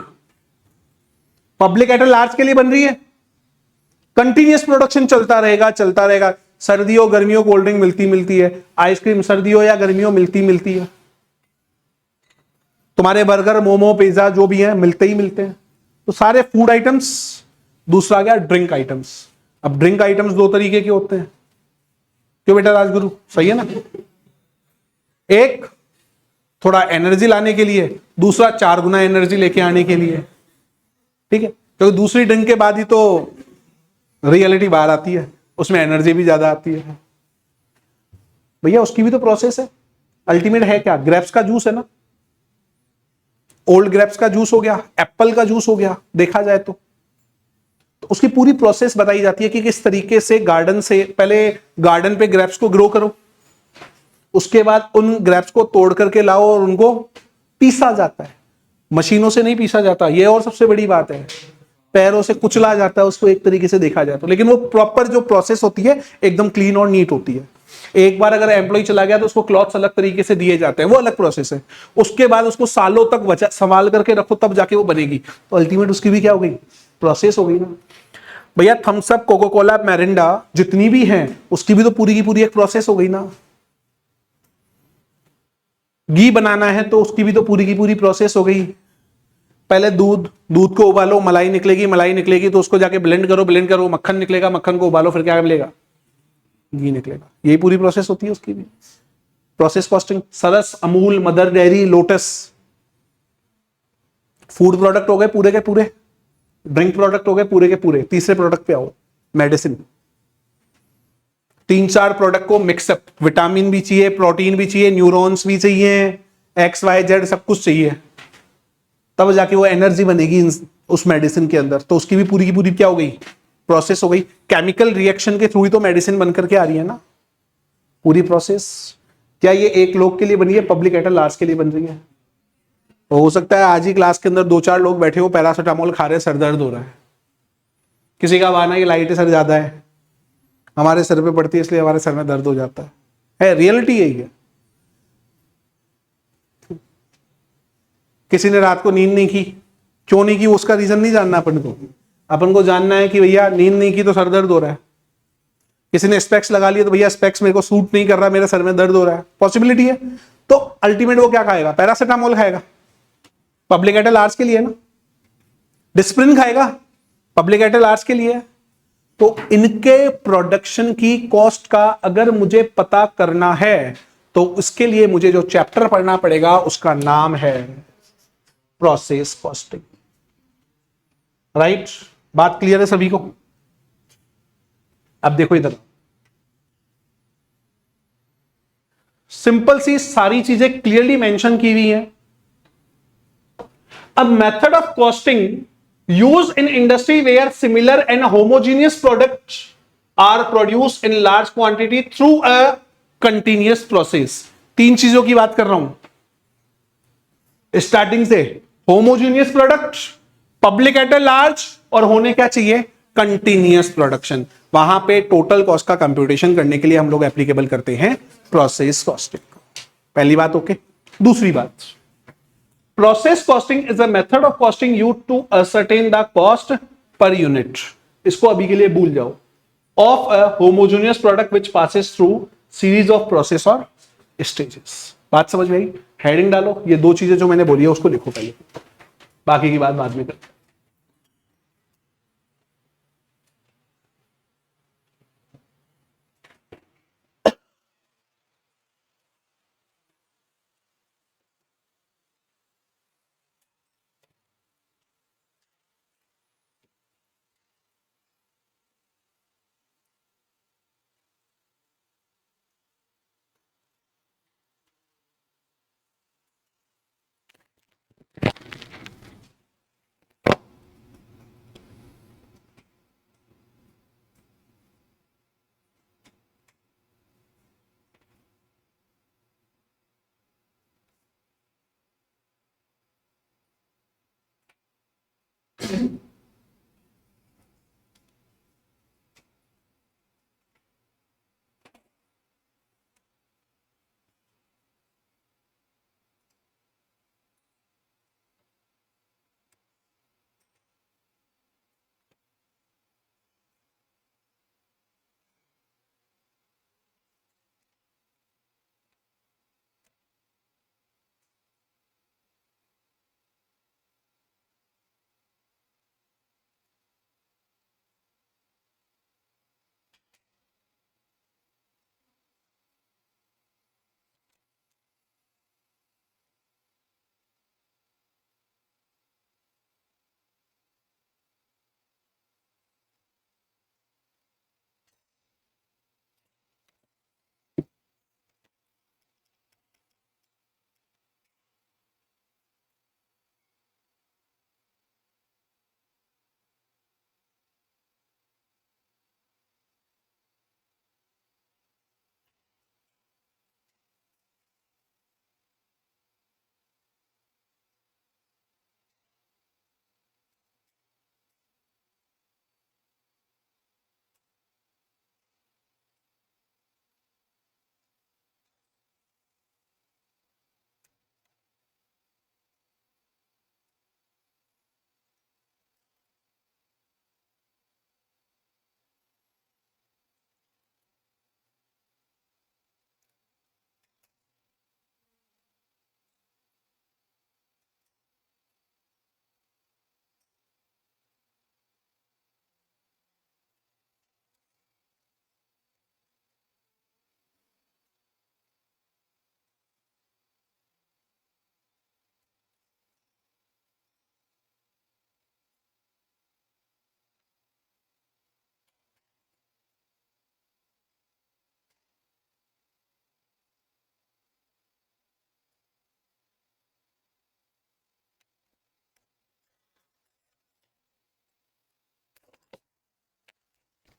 public at large के लिए बन रही है, कंटिन्यूअस प्रोडक्शन चलता रहेगा चलता रहेगा। सर्दियों गर्मियों कोल्ड ड्रिंक मिलती है, आइसक्रीम सर्दियों या गर्मियों मिलती है, तुम्हारे बर्गर मोमो पिज्जा जो भी है मिलते ही मिलते हैं। तो सारे फूड आइटम्स। दूसरा आ गया ड्रिंक आइटम्स। अब ड्रिंक आइटम्स दो तरीके के होते हैं, क्यों बेटा राजगुरु? सही है ना? एक थोड़ा एनर्जी लाने के लिए, दूसरा 4 गुना एनर्जी लेके आने के लिए। ठीक है, क्योंकि दूसरी ड्रिंक के बाद ही तो रियलिटी बाहर आती है, उसमें एनर्जी भी ज्यादा आती है। भैया उसकी भी तो प्रोसेस है। अल्टीमेट है क्या? ग्रेप्स का जूस है ना, ओल्ड ग्रेप्स का जूस हो गया, एप्पल का जूस हो गया, देखा जाए तो उसकी पूरी प्रोसेस बताई जाती है कि किस तरीके से गार्डन से पहले गार्डन पे ग्रेप्स को ग्रो करो, उसके बाद उन ग्रेप्स को तोड़ करके लाओ और उनको पीसा जाता है। मशीनों से नहीं पीसा जाता, ये और सबसे बड़ी बात है, पैरों से कुचला जाता है उसको एक तरीके से देखा जाए तो। लेकिन वो प्रॉपर जो प्रोसेस होती है एकदम क्लीन और नीट होती है। एक बार अगर एम्प्लॉय चला गया तो उसको क्लॉथ्स अलग तरीके से दिए जाते हैं, वो अलग प्रोसेस है। उसके बाद उसको सालों तक संभाल करके रखो तब जाके वो बनेगी। तो अल्टीमेट उसकी भी क्या हो गई? प्रोसेस हो गई ना भैया। थम्स अप, कोको कोला, मैरिंडा जितनी भी हैं उसकी भी तो पूरी की पूरी एक प्रोसेस हो गई ना। घी बनाना है तो उसकी भी तो पूरी की पूरी प्रोसेस हो गई। पहले दूध को उबालो, मलाई निकलेगी तो उसको जाके ब्लेंड करो, मक्खन निकलेगा, मक्खन को उबालो, फिर क्या मिलेगा? घी निकलेगा। यही पूरी प्रोसेस होती है उसकी भी। Process costing. Saras, Amul, Mother Dairy, Lotus, food product हो गए पूरे के पूरे, ड्रिंक प्रोडक्ट हो गए पूरे के पूरे। तीसरे प्रोडक्ट पे आओ, मेडिसिन। 3-4 प्रोडक्ट को मिक्सअप, विटामिन भी चाहिए, प्रोटीन भी चाहिए, न्यूरॉन्स भी चाहिए, XYZ सब कुछ चाहिए, तब जाके वो एनर्जी बनेगी उस मेडिसिन के अंदर। तो उसकी भी पूरी की पूरी क्या हो गई? प्रोसेस हो गई। केमिकल रिएक्शन के थ्रू ही तो मेडिसिन बन करके आ रही है ना, पूरी प्रोसेस। क्या ये एक लोग के लिए बनी है? पब्लिक एट लार्ज के लिए बन रही है। तो हो सकता है आज ही क्लास के अंदर 2-4 लोग बैठे हो, पैरासिटामोल खा रहे हैं, सर दर्द हो रहा है। किसी का बहाना ये लाइट सर ज्यादा है, हमारे सर पे पड़ती है इसलिए हमारे सर में दर्द हो जाता है। रियलिटी यही है। किसी ने रात को नींद नहीं की, क्यों नहीं की उसका रीजन नहीं जानना अपन को जानना है कि भैया नींद नहीं की तो सर दर्द हो रहा है। किसी ने स्पेक्स लगा लिया तो भैया स्पेक्स मेरे को सूट नहीं कर रहा, मेरे सर में दर्द हो रहा है, पॉसिबिलिटी है। तो अल्टीमेट वो क्या खाएगा? पैरासिटामोल खाएगा, पब्लिक एट लार्ज के लिए ना। डिस्प्रिन खाएगा, पब्लिक एट लार्ज के लिए। तो इनके प्रोडक्शन की कॉस्ट का अगर मुझे पता करना है तो इसके लिए मुझे जो चैप्टर पढ़ना पड़ेगा उसका नाम है प्रोसेस कॉस्टिंग। राइट? बात क्लियर है सभी को? अब देखो इधर, सिंपल सी सारी चीजें क्लियरली मेंशन की हुई हैं। A method of costing used in industry where similar and homogeneous products are produced in large quantity through a continuous process. तीन चीजों की बात कर रहा हूं स्टार्टिंग से, homogeneous product, public at a large, और होने क्या चाहिए, कंटिन्यूअस प्रोडक्शन। वहां पे टोटल कॉस्ट का कंप्यूटेशन करने के लिए हम लोग एप्लीकेबल करते हैं प्रोसेस कॉस्टिंग। पहली बात ओके। दूसरी बात, process costing is a method of costing used to ascertain the cost per unit, इसको अभी के लिए भूल जाओ, of a homogeneous product which passes through series of process और स्टेजेस। बात समझ में आई? हेडिंग डालो, ये दो चीजें जो मैंने बोली है उसको लिखो पहले, बाकी की बात बाद में करते हैं।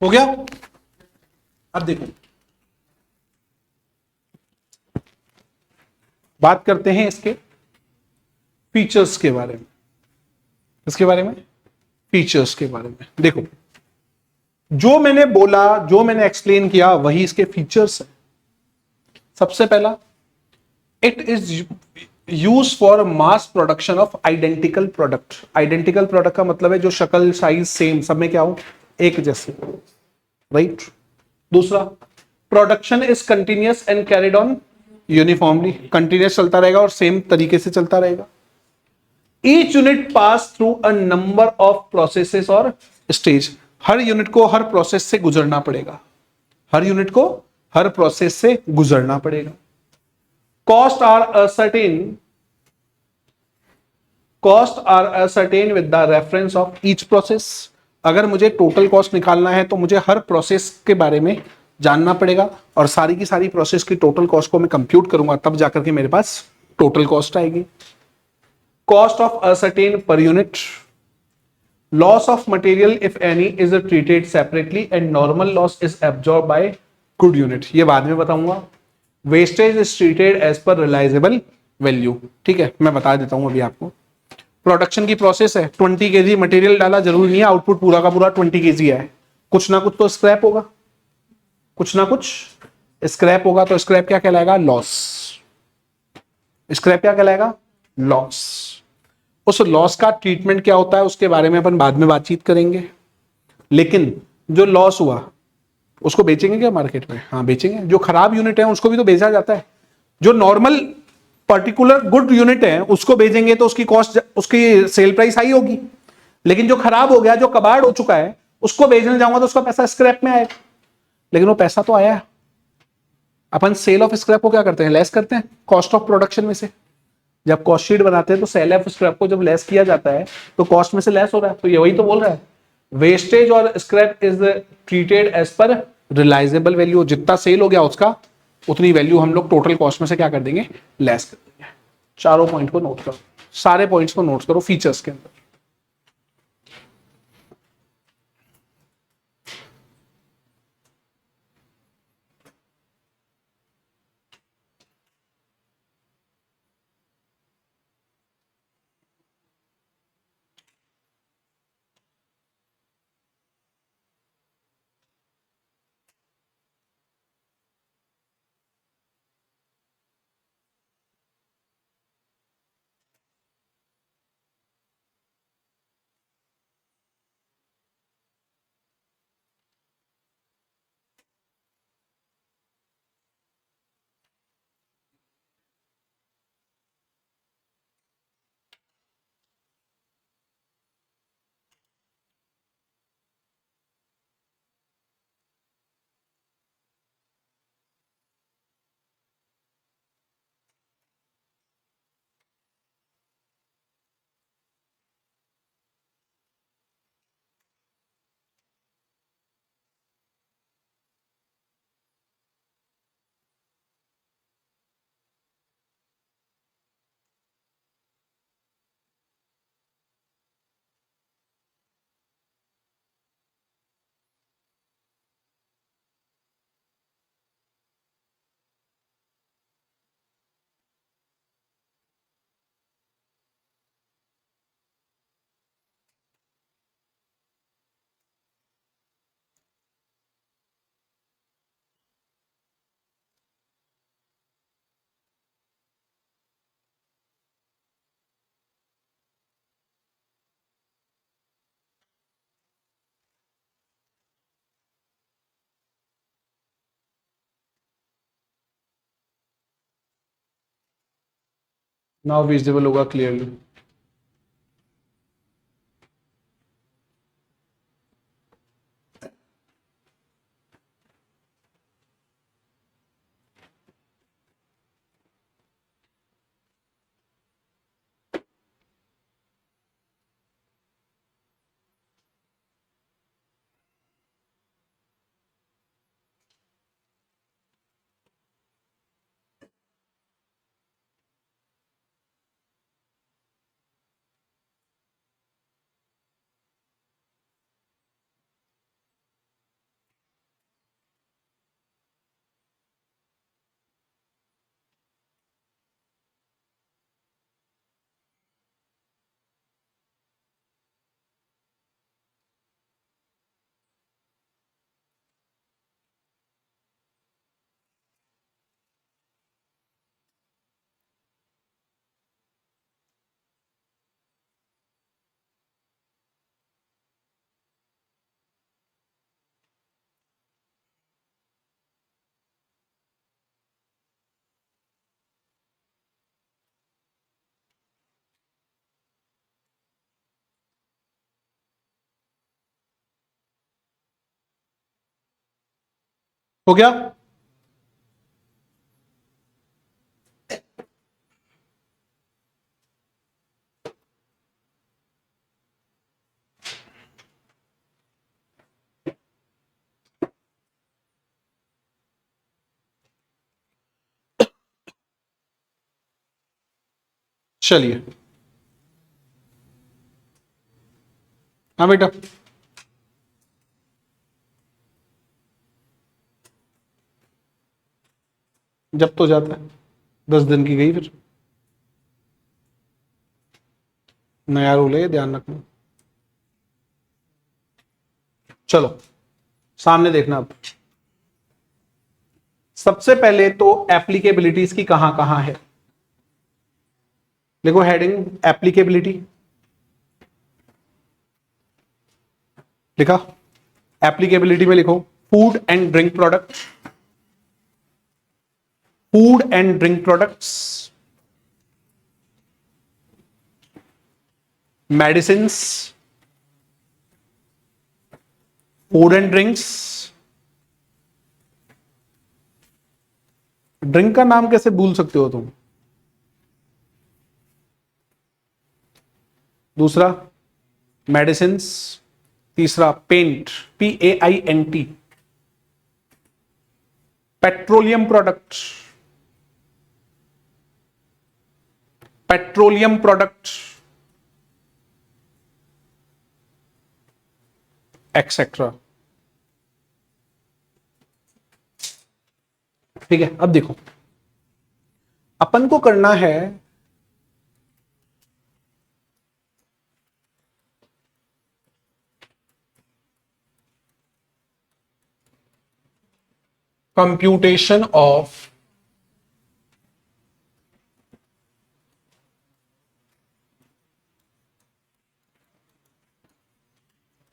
हो गया? अब देखो, बात करते हैं इसके फीचर्स के बारे में। इसके बारे में, फीचर्स के बारे में देखो, जो मैंने बोला, जो मैंने एक्सप्लेन किया वही इसके फीचर्स है। सबसे पहला, it is use for mass production of identical product. Identical product का मतलब है जो शक्ल साइज सेम, सब में क्या हो, एक जैसे, राइट। दूसरा, production is continuous and carried on uniformly, continuous चलता रहेगा और सेम तरीके से चलता रहेगा। Each unit pass through a number of processes और स्टेज, हर यूनिट को हर प्रोसेस से गुजरना पड़ेगा, हर यूनिट को हर प्रोसेस से गुजरना पड़ेगा। Cost are ascertain with the reference of each process. अगर मुझे टोटल कॉस्ट निकालना है तो मुझे हर प्रोसेस के बारे में जानना पड़ेगा और सारी की सारी प्रोसेस की टोटल कॉस्ट को मैं कंप्यूट करूंगा, तब जाकर के मेरे पास टोटल कॉस्ट आएगी। cost of ascertain per unit, loss of material if any is treated separately and normal loss is absorbed by good unit, ये बाद में बताऊंगा. Wastage is treated as per realisable value. ठीक है, मैं बता देता हूं अभी आपको. प्रोडक्शन की प्रोसेस है, 20 केजी मटेरियल डाला, जरूरी नहीं है आउटपुट पूरा का पूरा 20 केजी है, कुछ ना कुछ तो स्क्रैप होगा, कुछ ना कुछ स्क्रैप होगा. तो स्क्रैप क्या कहलाएगा? लॉस. स्क्रैप क्या कहलाएगा? लॉस. उस लॉस का ट्रीटमेंट क्या होता है उसके बारे में अपन बाद में बातचीत करेंगे. लेकिन जो लॉस हुआ उसको बेचेंगे क्या मार्केट में? हाँ बेचेंगे. जो खराब यूनिट है उसको भी तो बेचा जाता है. जो नॉर्मल पर्टिकुलर गुड यूनिट है उसको बेचेंगे तो उसकी कॉस्ट, उसकी सेल प्राइस हाई होगी. लेकिन जो खराब हो गया, जो कबाड़ हो चुका है, उसको बेचने जाऊंगा तो उसका पैसा स्क्रैप में आएगा. लेकिन वो पैसा तो आया. अपन सेल ऑफ स्क्रैप को क्या करते हैं? लेस करते हैं कॉस्ट ऑफ प्रोडक्शन में से. जब कॉस्ट शीट बनाते हैं तो सेल ऑफ स्क्रैप को जब लेस किया जाता है तो कॉस्ट में से लेस हो रहा है. तो ये वही तो बोल रहा है, वेस्टेज और scrap is treated as per realisable value. जितना सेल हो गया उसका उतनी वैल्यू हम लोग टोटल कॉस्ट में से क्या कर देंगे? लेस कर देंगे. चारों पॉइंट को नोट करो, सारे पॉइंट्स को नोट करो फीचर्स के अंदर. नाउ विजिबल होगा क्लियरली. हो गया? चलिए हाँ बेटा, जब तो जाता है 10 दिन की गई फिर। नया रूल है, ध्यान रखना। चलो सामने देखना अब। सबसे पहले तो एप्लीकेबिलिटीज की कहां है, देखो हेडिंग एप्लीकेबिलिटी लिखा। एप्लीकेबिलिटी में लिखो food and drink product, food and drink products, medicines, food and drinks. Drink का नाम कैसे भूल सकते हो तुम? दूसरा मेडिसिन्स, तीसरा paint, PAINT, petroleum product, petroleum product etcetera. ठीक है, अब देखो अपन को करना है computation of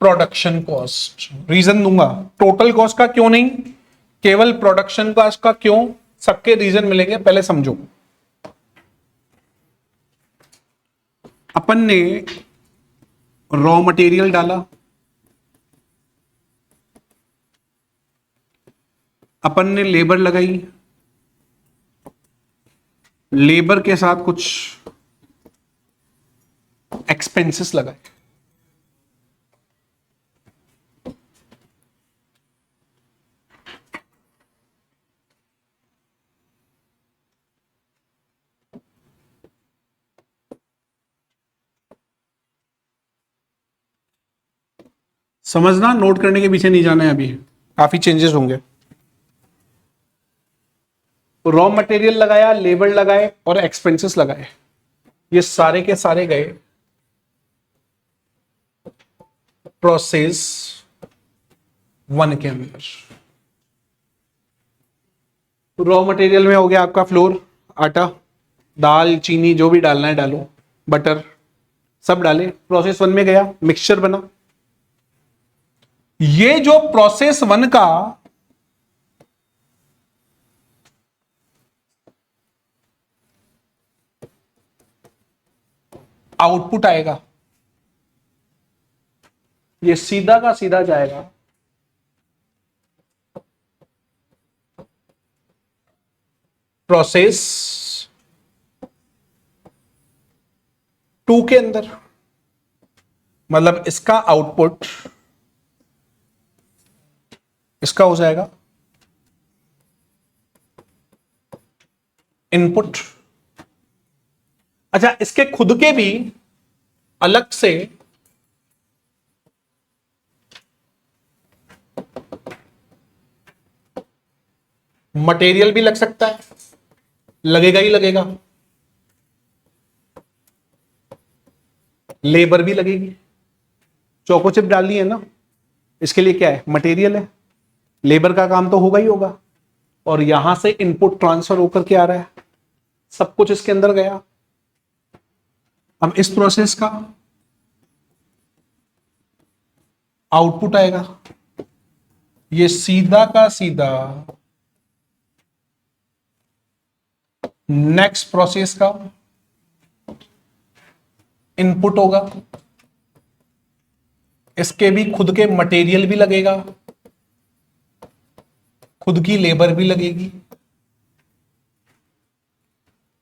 production cost. Reason दूंगा, टोटल कॉस्ट का क्यों नहीं, केवल प्रोडक्शन कॉस्ट का क्यों, सबके रीजन मिलेंगे, पहले समझो। अपन ने रॉ मटेरियल डाला, अपन ने लेबर लगाई, लेबर के साथ कुछ एक्सपेंसेस लगाए। समझना, नोट करने के पीछे नहीं जाना है, अभी काफी चेंजेस होंगे। रॉ मटेरियल लगाया, लेबर लगाए और एक्सपेंसेस लगाए, ये सारे के सारे गए प्रोसेस 1 के अंदर। रॉ मटेरियल में हो गया आपका फ्लोर, आटा, दाल, चीनी, जो भी डालना है डालो, बटर, सब डाले। प्रोसेस 1 में गया, मिक्सचर बना। ये जो प्रोसेस 1 का आउटपुट आएगा, ये सीधा का सीधा जाएगा प्रोसेस 2 के अंदर। मतलब इसका आउटपुट इसका हो जाएगा इनपुट। अच्छा, इसके खुद के भी अलग से मटेरियल भी लग सकता है, लगेगा ही लगेगा, लेबर भी लगेगी। चोको चिप डालनी है ना, इसके लिए क्या है, मटेरियल है, लेबर का काम तो होगा ही होगा, और यहां से इनपुट ट्रांसफर होकर के आ रहा है, सब कुछ इसके अंदर गया। अब इस प्रोसेस का आउटपुट आएगा, ये सीधा का सीधा नेक्स्ट प्रोसेस का इनपुट होगा। इसके भी खुद के मटेरियल भी लगेगा, खुद की लेबर भी लगेगी,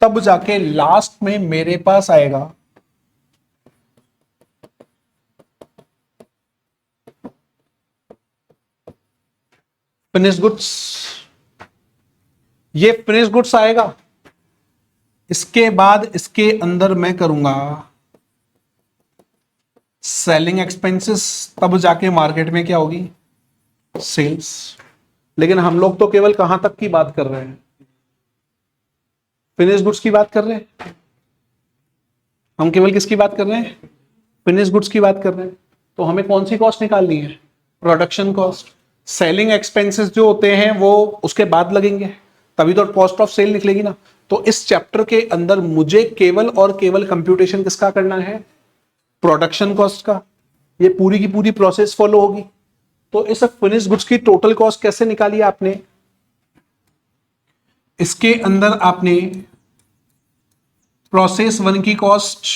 तब जाके लास्ट में मेरे पास आएगा फिनिश गुड्स। ये फिनिश गुड्स आएगा, इसके बाद इसके अंदर मैं करूंगा सेलिंग एक्सपेंसेस तब जाके मार्केट में क्या होगी, सेल्स। लेकिन हम लोग तो केवल कहां तक की बात कर रहे हैं, फिनिश गुड्स की बात कर रहे हैं। हम केवल किसकी बात कर रहे हैं, फिनिश गुड्स की बात कर रहे हैं। तो हमें कौन सी कॉस्ट निकालनी है, प्रोडक्शन कॉस्ट। सेलिंग एक्सपेंसेस जो होते हैं वो उसके बाद लगेंगे, तभी तो कॉस्ट ऑफ सेल निकलेगी ना। तो इस चैप्टर के अंदर मुझे केवल और केवल कंप्यूटेशन किसका करना है, प्रोडक्शन कॉस्ट का। ये पूरी की पूरी प्रोसेस फॉलो होगी। तो इस फिनिश गुड्स की टोटल कॉस्ट कैसे निकाली आपने, इसके अंदर आपने प्रोसेस 1 की कॉस्ट,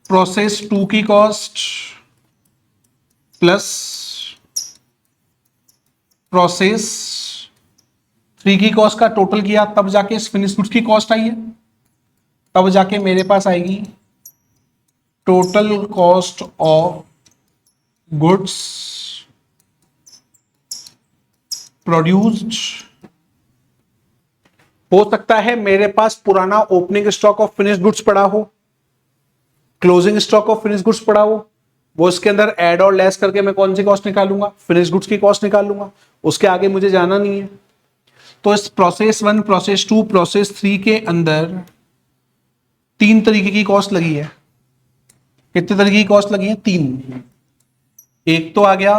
प्रोसेस 2 की कॉस्ट प्लस प्रोसेस 3 की कॉस्ट का टोटल किया, तब जाके इस फिनिश गुड्स की कॉस्ट आई है। तब जाके मेरे पास आएगी total cost of goods produced. हो सकता है मेरे पास पुराना opening stock of finish goods पड़ा हो, closing stock of finish goods पड़ा हो, वो इसके अंदर ऐड और लेस करके मैं कौन सी कॉस्ट निकालूंगा, फिनिश गुड्स की कॉस्ट निकालूंगा। उसके आगे मुझे जाना नहीं है। तो इस प्रोसेस 1, प्रोसेस 2, प्रोसेस 3 के अंदर 3 तरीके की कॉस्ट लगी है। कितने तरीके की कॉस्ट लगी है, 3। एक तो आ गया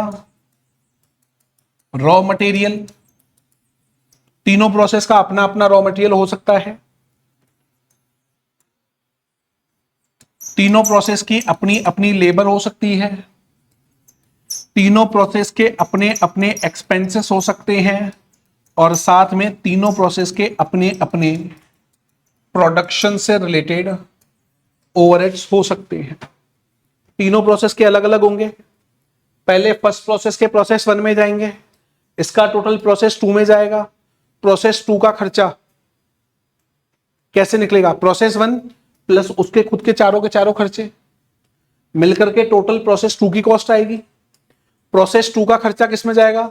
रॉ मटेरियल, तीनों प्रोसेस का अपना अपना रॉ मटेरियल हो सकता है, तीनों प्रोसेस की अपनी अपनी लेबर हो सकती है, तीनों प्रोसेस के अपने अपने एक्सपेंसेस हो सकते हैं, और साथ में तीनों प्रोसेस के अपने अपने प्रोडक्शन से रिलेटेड ओवरहेड्स हो सकते हैं। तीनों प्रोसेस के अलग अलग होंगे। पहले फर्स्ट प्रोसेस के प्रोसेस 1 में जाएंगे, इसका टोटल प्रोसेस 2 में जाएगा। प्रोसेस 2 का खर्चा कैसे निकलेगा, प्रोसेस 1 प्लस उसके खुद के चारों खर्चे मिलकर के टोटल प्रोसेस 2 की कॉस्ट आएगी। प्रोसेस 2 का खर्चा किस में जाएगा,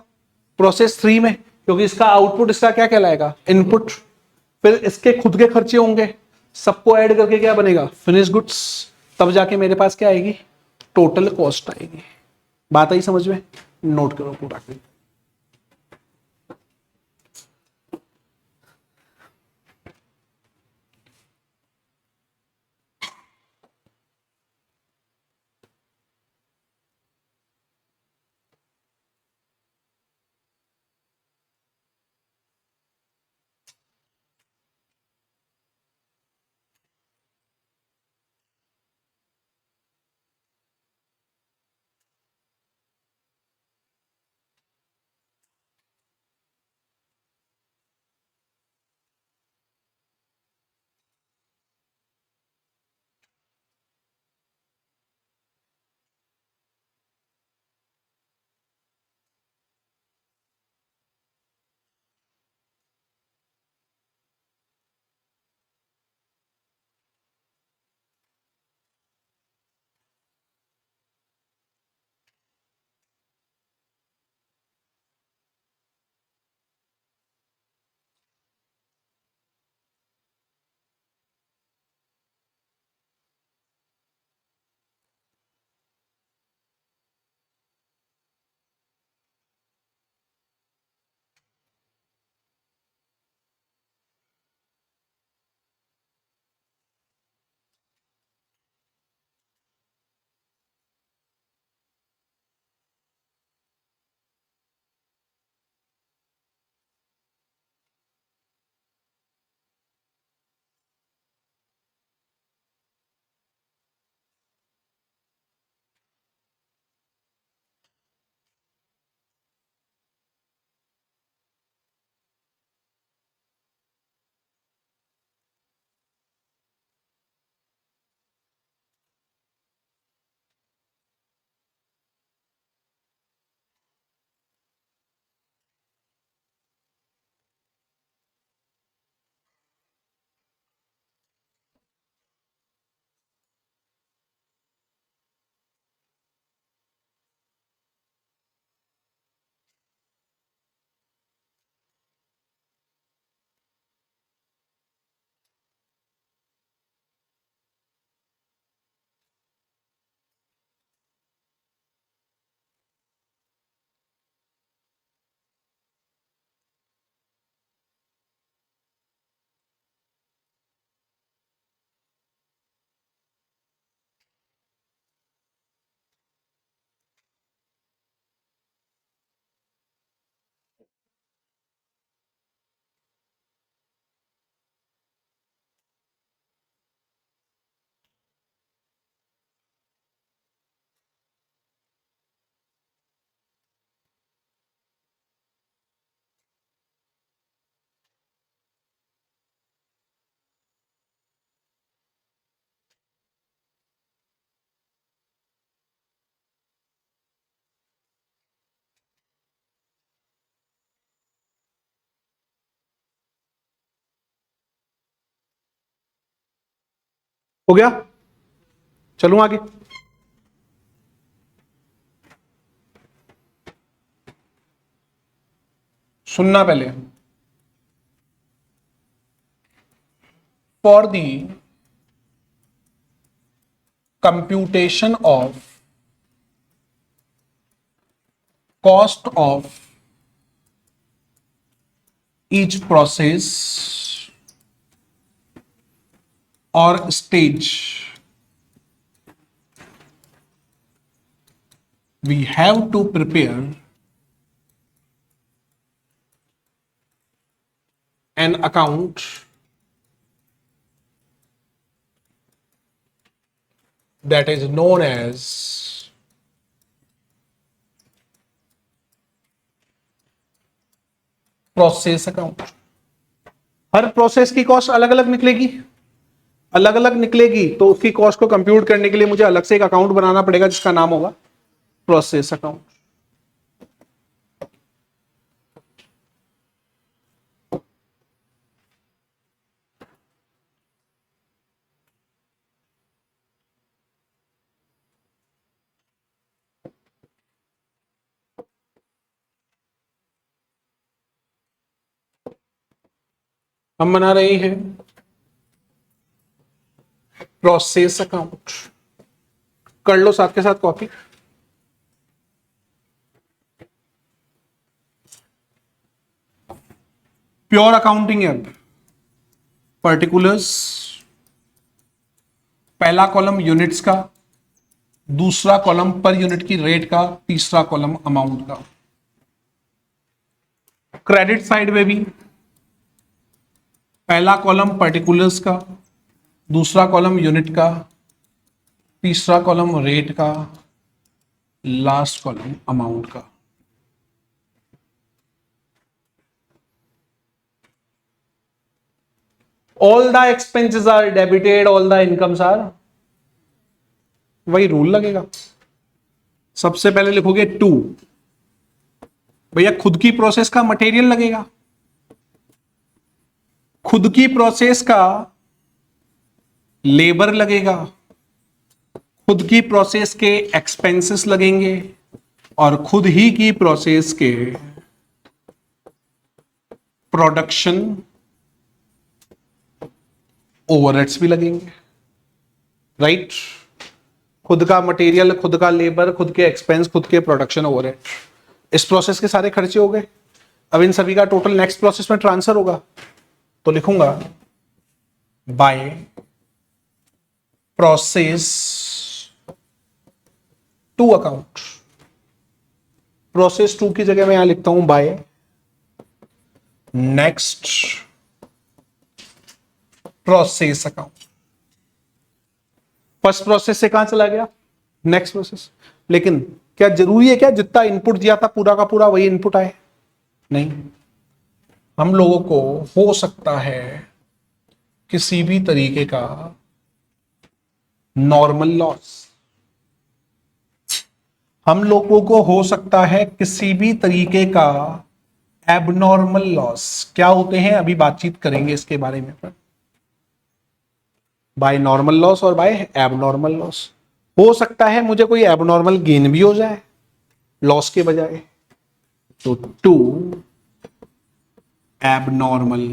प्रोसेस 3 में, क्योंकि इसका आउटपुट इसका क्या कहलाएगा, इनपुट। फिर इसके खुद के खर्चे होंगे, सबको ऐड करके क्या बनेगा, फिनिश गुड्स। तब जाके मेरे पास क्या आएगी, टोटल कॉस्ट आएगी। बात आई समझ में, नोट करो पूरा। हो गया? चलूं आगे? सुनना पहले। For the computation of cost of each process or stage, we have to prepare an account that is known as process account. Her process की कॉस्ट अलग अलग निकलेगी, अलग अलग निकलेगी, तो उसकी कॉस्ट को कंप्यूट करने के लिए मुझे अलग से एक अकाउंट बनाना पड़ेगा जिसका नाम होगा प्रोसेस अकाउंट। हम बना रहे हैं प्रोसेस अकाउंट। कर लो साथ के साथ कॉपी। प्योर अकाउंटिंग है। अब पर्टिकुलर्स, पहला कॉलम यूनिट्स का, दूसरा कॉलम पर यूनिट की रेट का, तीसरा कॉलम अमाउंट का। क्रेडिट साइड में भी पहला कॉलम पर्टिकुलर्स का, दूसरा कॉलम यूनिट का, तीसरा कॉलम रेट का, लास्ट कॉलम अमाउंट का। All the expenses are debited, all the incomes are, वही रूल लगेगा। सबसे पहले लिखोगे टू, भैया खुद की प्रोसेस का मटेरियल लगेगा, खुद की प्रोसेस का लेबर लगेगा, खुद की प्रोसेस के एक्सपेंसेस लगेंगे, और खुद ही की प्रोसेस के प्रोडक्शन ओवरहेड्स भी लगेंगे। राइट? खुद का मटेरियल, खुद का लेबर, खुद के एक्सपेंस, खुद के प्रोडक्शन ओवरहेड, इस प्रोसेस के सारे खर्चे हो गए। अब इन सभी का टोटल नेक्स्ट प्रोसेस में ट्रांसफर होगा, तो लिखूंगा by process two account. Process two की जगह मैं यहां लिखता हूं by next process account. First process से कहां चला गया? Next process. लेकिन क्या जरूरी है क्या जितना इनपुट दिया था पूरा का पूरा वही इनपुट आए? नहीं, हम लोगों को हो सकता है किसी भी तरीके का नॉर्मल लॉस, हम लोगों को हो सकता है किसी भी तरीके का एबनॉर्मल लॉस। क्या होते हैं अभी बातचीत करेंगे इसके बारे में। बाय नॉर्मल लॉस और बाय एबनॉर्मल लॉस। हो सकता है मुझे कोई एबनॉर्मल गेन भी हो जाए लॉस के बजाय, तो टू एबनॉर्मल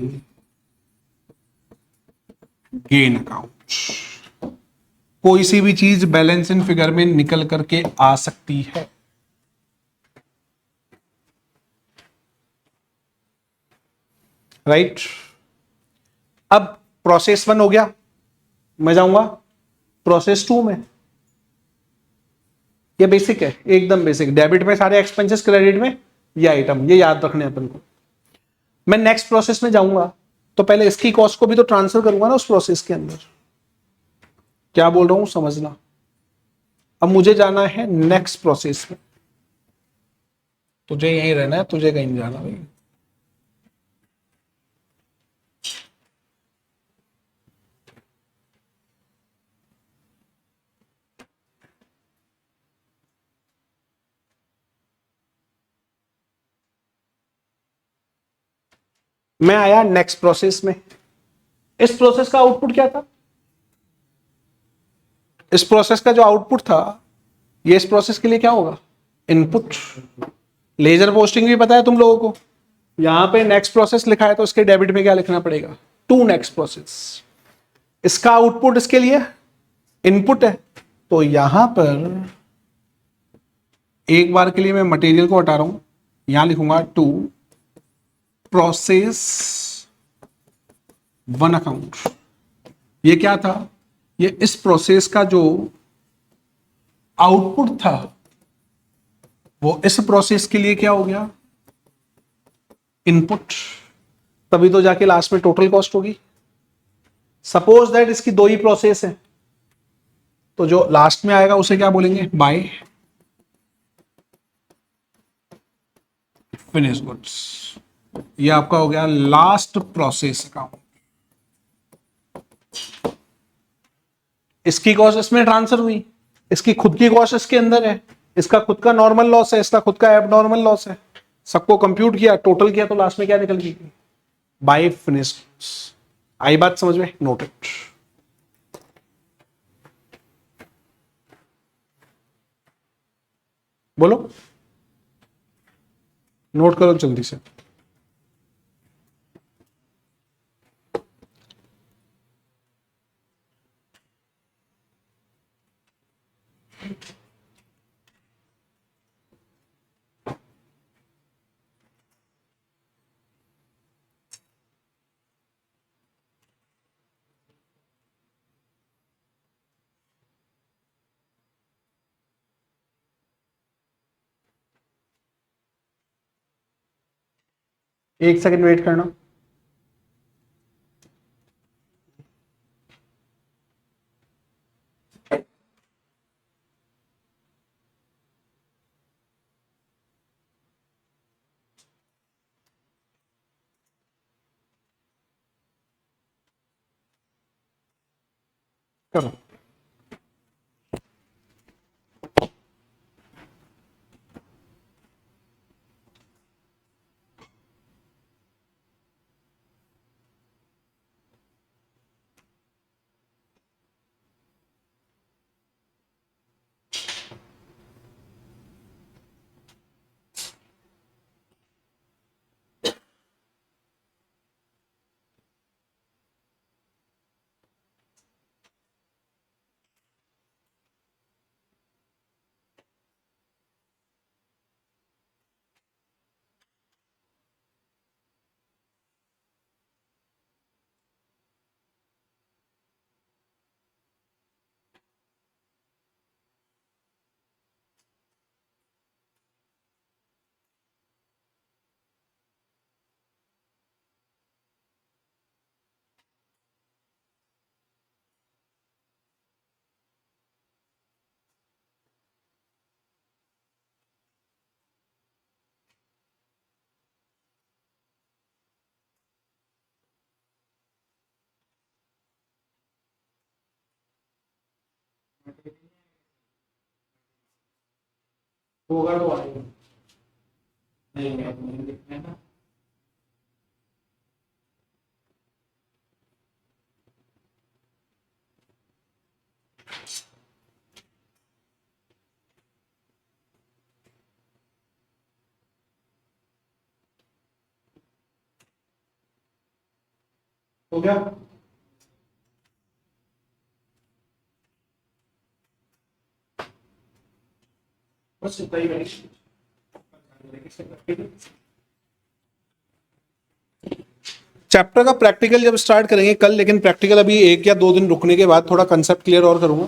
गेन अकाउंट। कोई सी भी चीज बैलेंस इन फिगर में निकल करके आ सकती है। राइट? अब प्रोसेस वन हो गया, मैं जाऊंगा प्रोसेस टू में। ये बेसिक है, एकदम बेसिक। डेबिट में सारे एक्सपेंसेस, क्रेडिट में ये आइटम, ये याद रखने अपन को। मैं नेक्स्ट प्रोसेस में जाऊंगा तो पहले इसकी कॉस्ट को भी तो ट्रांसफर करूंगा ना उस प्रोसेस के अंदर। क्या बोल रहा हूं समझना। अब मुझे जाना है नेक्स्ट प्रोसेस में। तुझे यहीं रहना है, तुझे कहीं नहीं जाना भाई। मैं आया नेक्स्ट प्रोसेस में। इस प्रोसेस का आउटपुट क्या था? इस प्रोसेस का जो आउटपुट था ये इस प्रोसेस के लिए क्या होगा, इनपुट। लेजर पोस्टिंग भी पता है तुम लोगों को, यहां पे नेक्स्ट प्रोसेस लिखा है तो इसके डेबिट में क्या लिखना पड़ेगा, टू नेक्स्ट प्रोसेस। इसका आउटपुट इसके लिए इनपुट है, तो यहां पर एक बार के लिए मैं मटेरियल को हटा रहा हूं, यहां लिखूंगा टू प्रोसेस वन अकाउंट। ये क्या था, ये इस प्रोसेस का जो आउटपुट था वो इस प्रोसेस के लिए क्या हो गया, इनपुट। तभी तो जाके लास्ट में टोटल कॉस्ट होगी। सपोज दैट इसकी दो ही प्रोसेस है, तो जो लास्ट में आएगा उसे क्या बोलेंगे, बाय फिनिश गुड्स। ये आपका हो गया लास्ट प्रोसेस अकाउंट। इसकी कॉस्ट इसमें ट्रांसफर हुई, इसकी खुद की कॉस्ट इसके अंदर है, इसका खुद का नॉर्मल लॉस है, इसका खुद का एबनॉर्मल लॉस है, सबको कंप्यूट किया, टोटल किया, तो लास्ट में क्या निकल गई, बाय फिनिश गुड्स। आई बात समझ में, नोट इट। बोलो, नोट करो जल्दी से। एक सेकंड वेट करना। करो। होगा तो आएगा, नहीं देखना है ना। हो गया, बस इतना ही। चैप्टर का प्रैक्टिकल जब स्टार्ट करेंगे कल, लेकिन प्रैक्टिकल अभी 1 या 2 दिन रुकने के बाद थोड़ा कंसेप्ट क्लियर और करूंगा।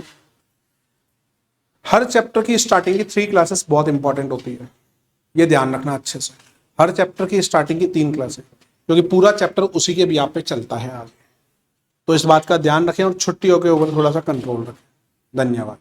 हर चैप्टर की स्टार्टिंग की 3 क्लासेस बहुत इंपॉर्टेंट होती है, ये ध्यान रखना अच्छे से। हर चैप्टर की स्टार्टिंग की 3 क्लासेस, क्योंकि पूरा चैप्टर उसी के ब्याह पे चलता है आगे। तो इस बात का ध्यान रखें और छुट्टियों के ऊपर थोड़ा सा कंट्रोल रखें। धन्यवाद।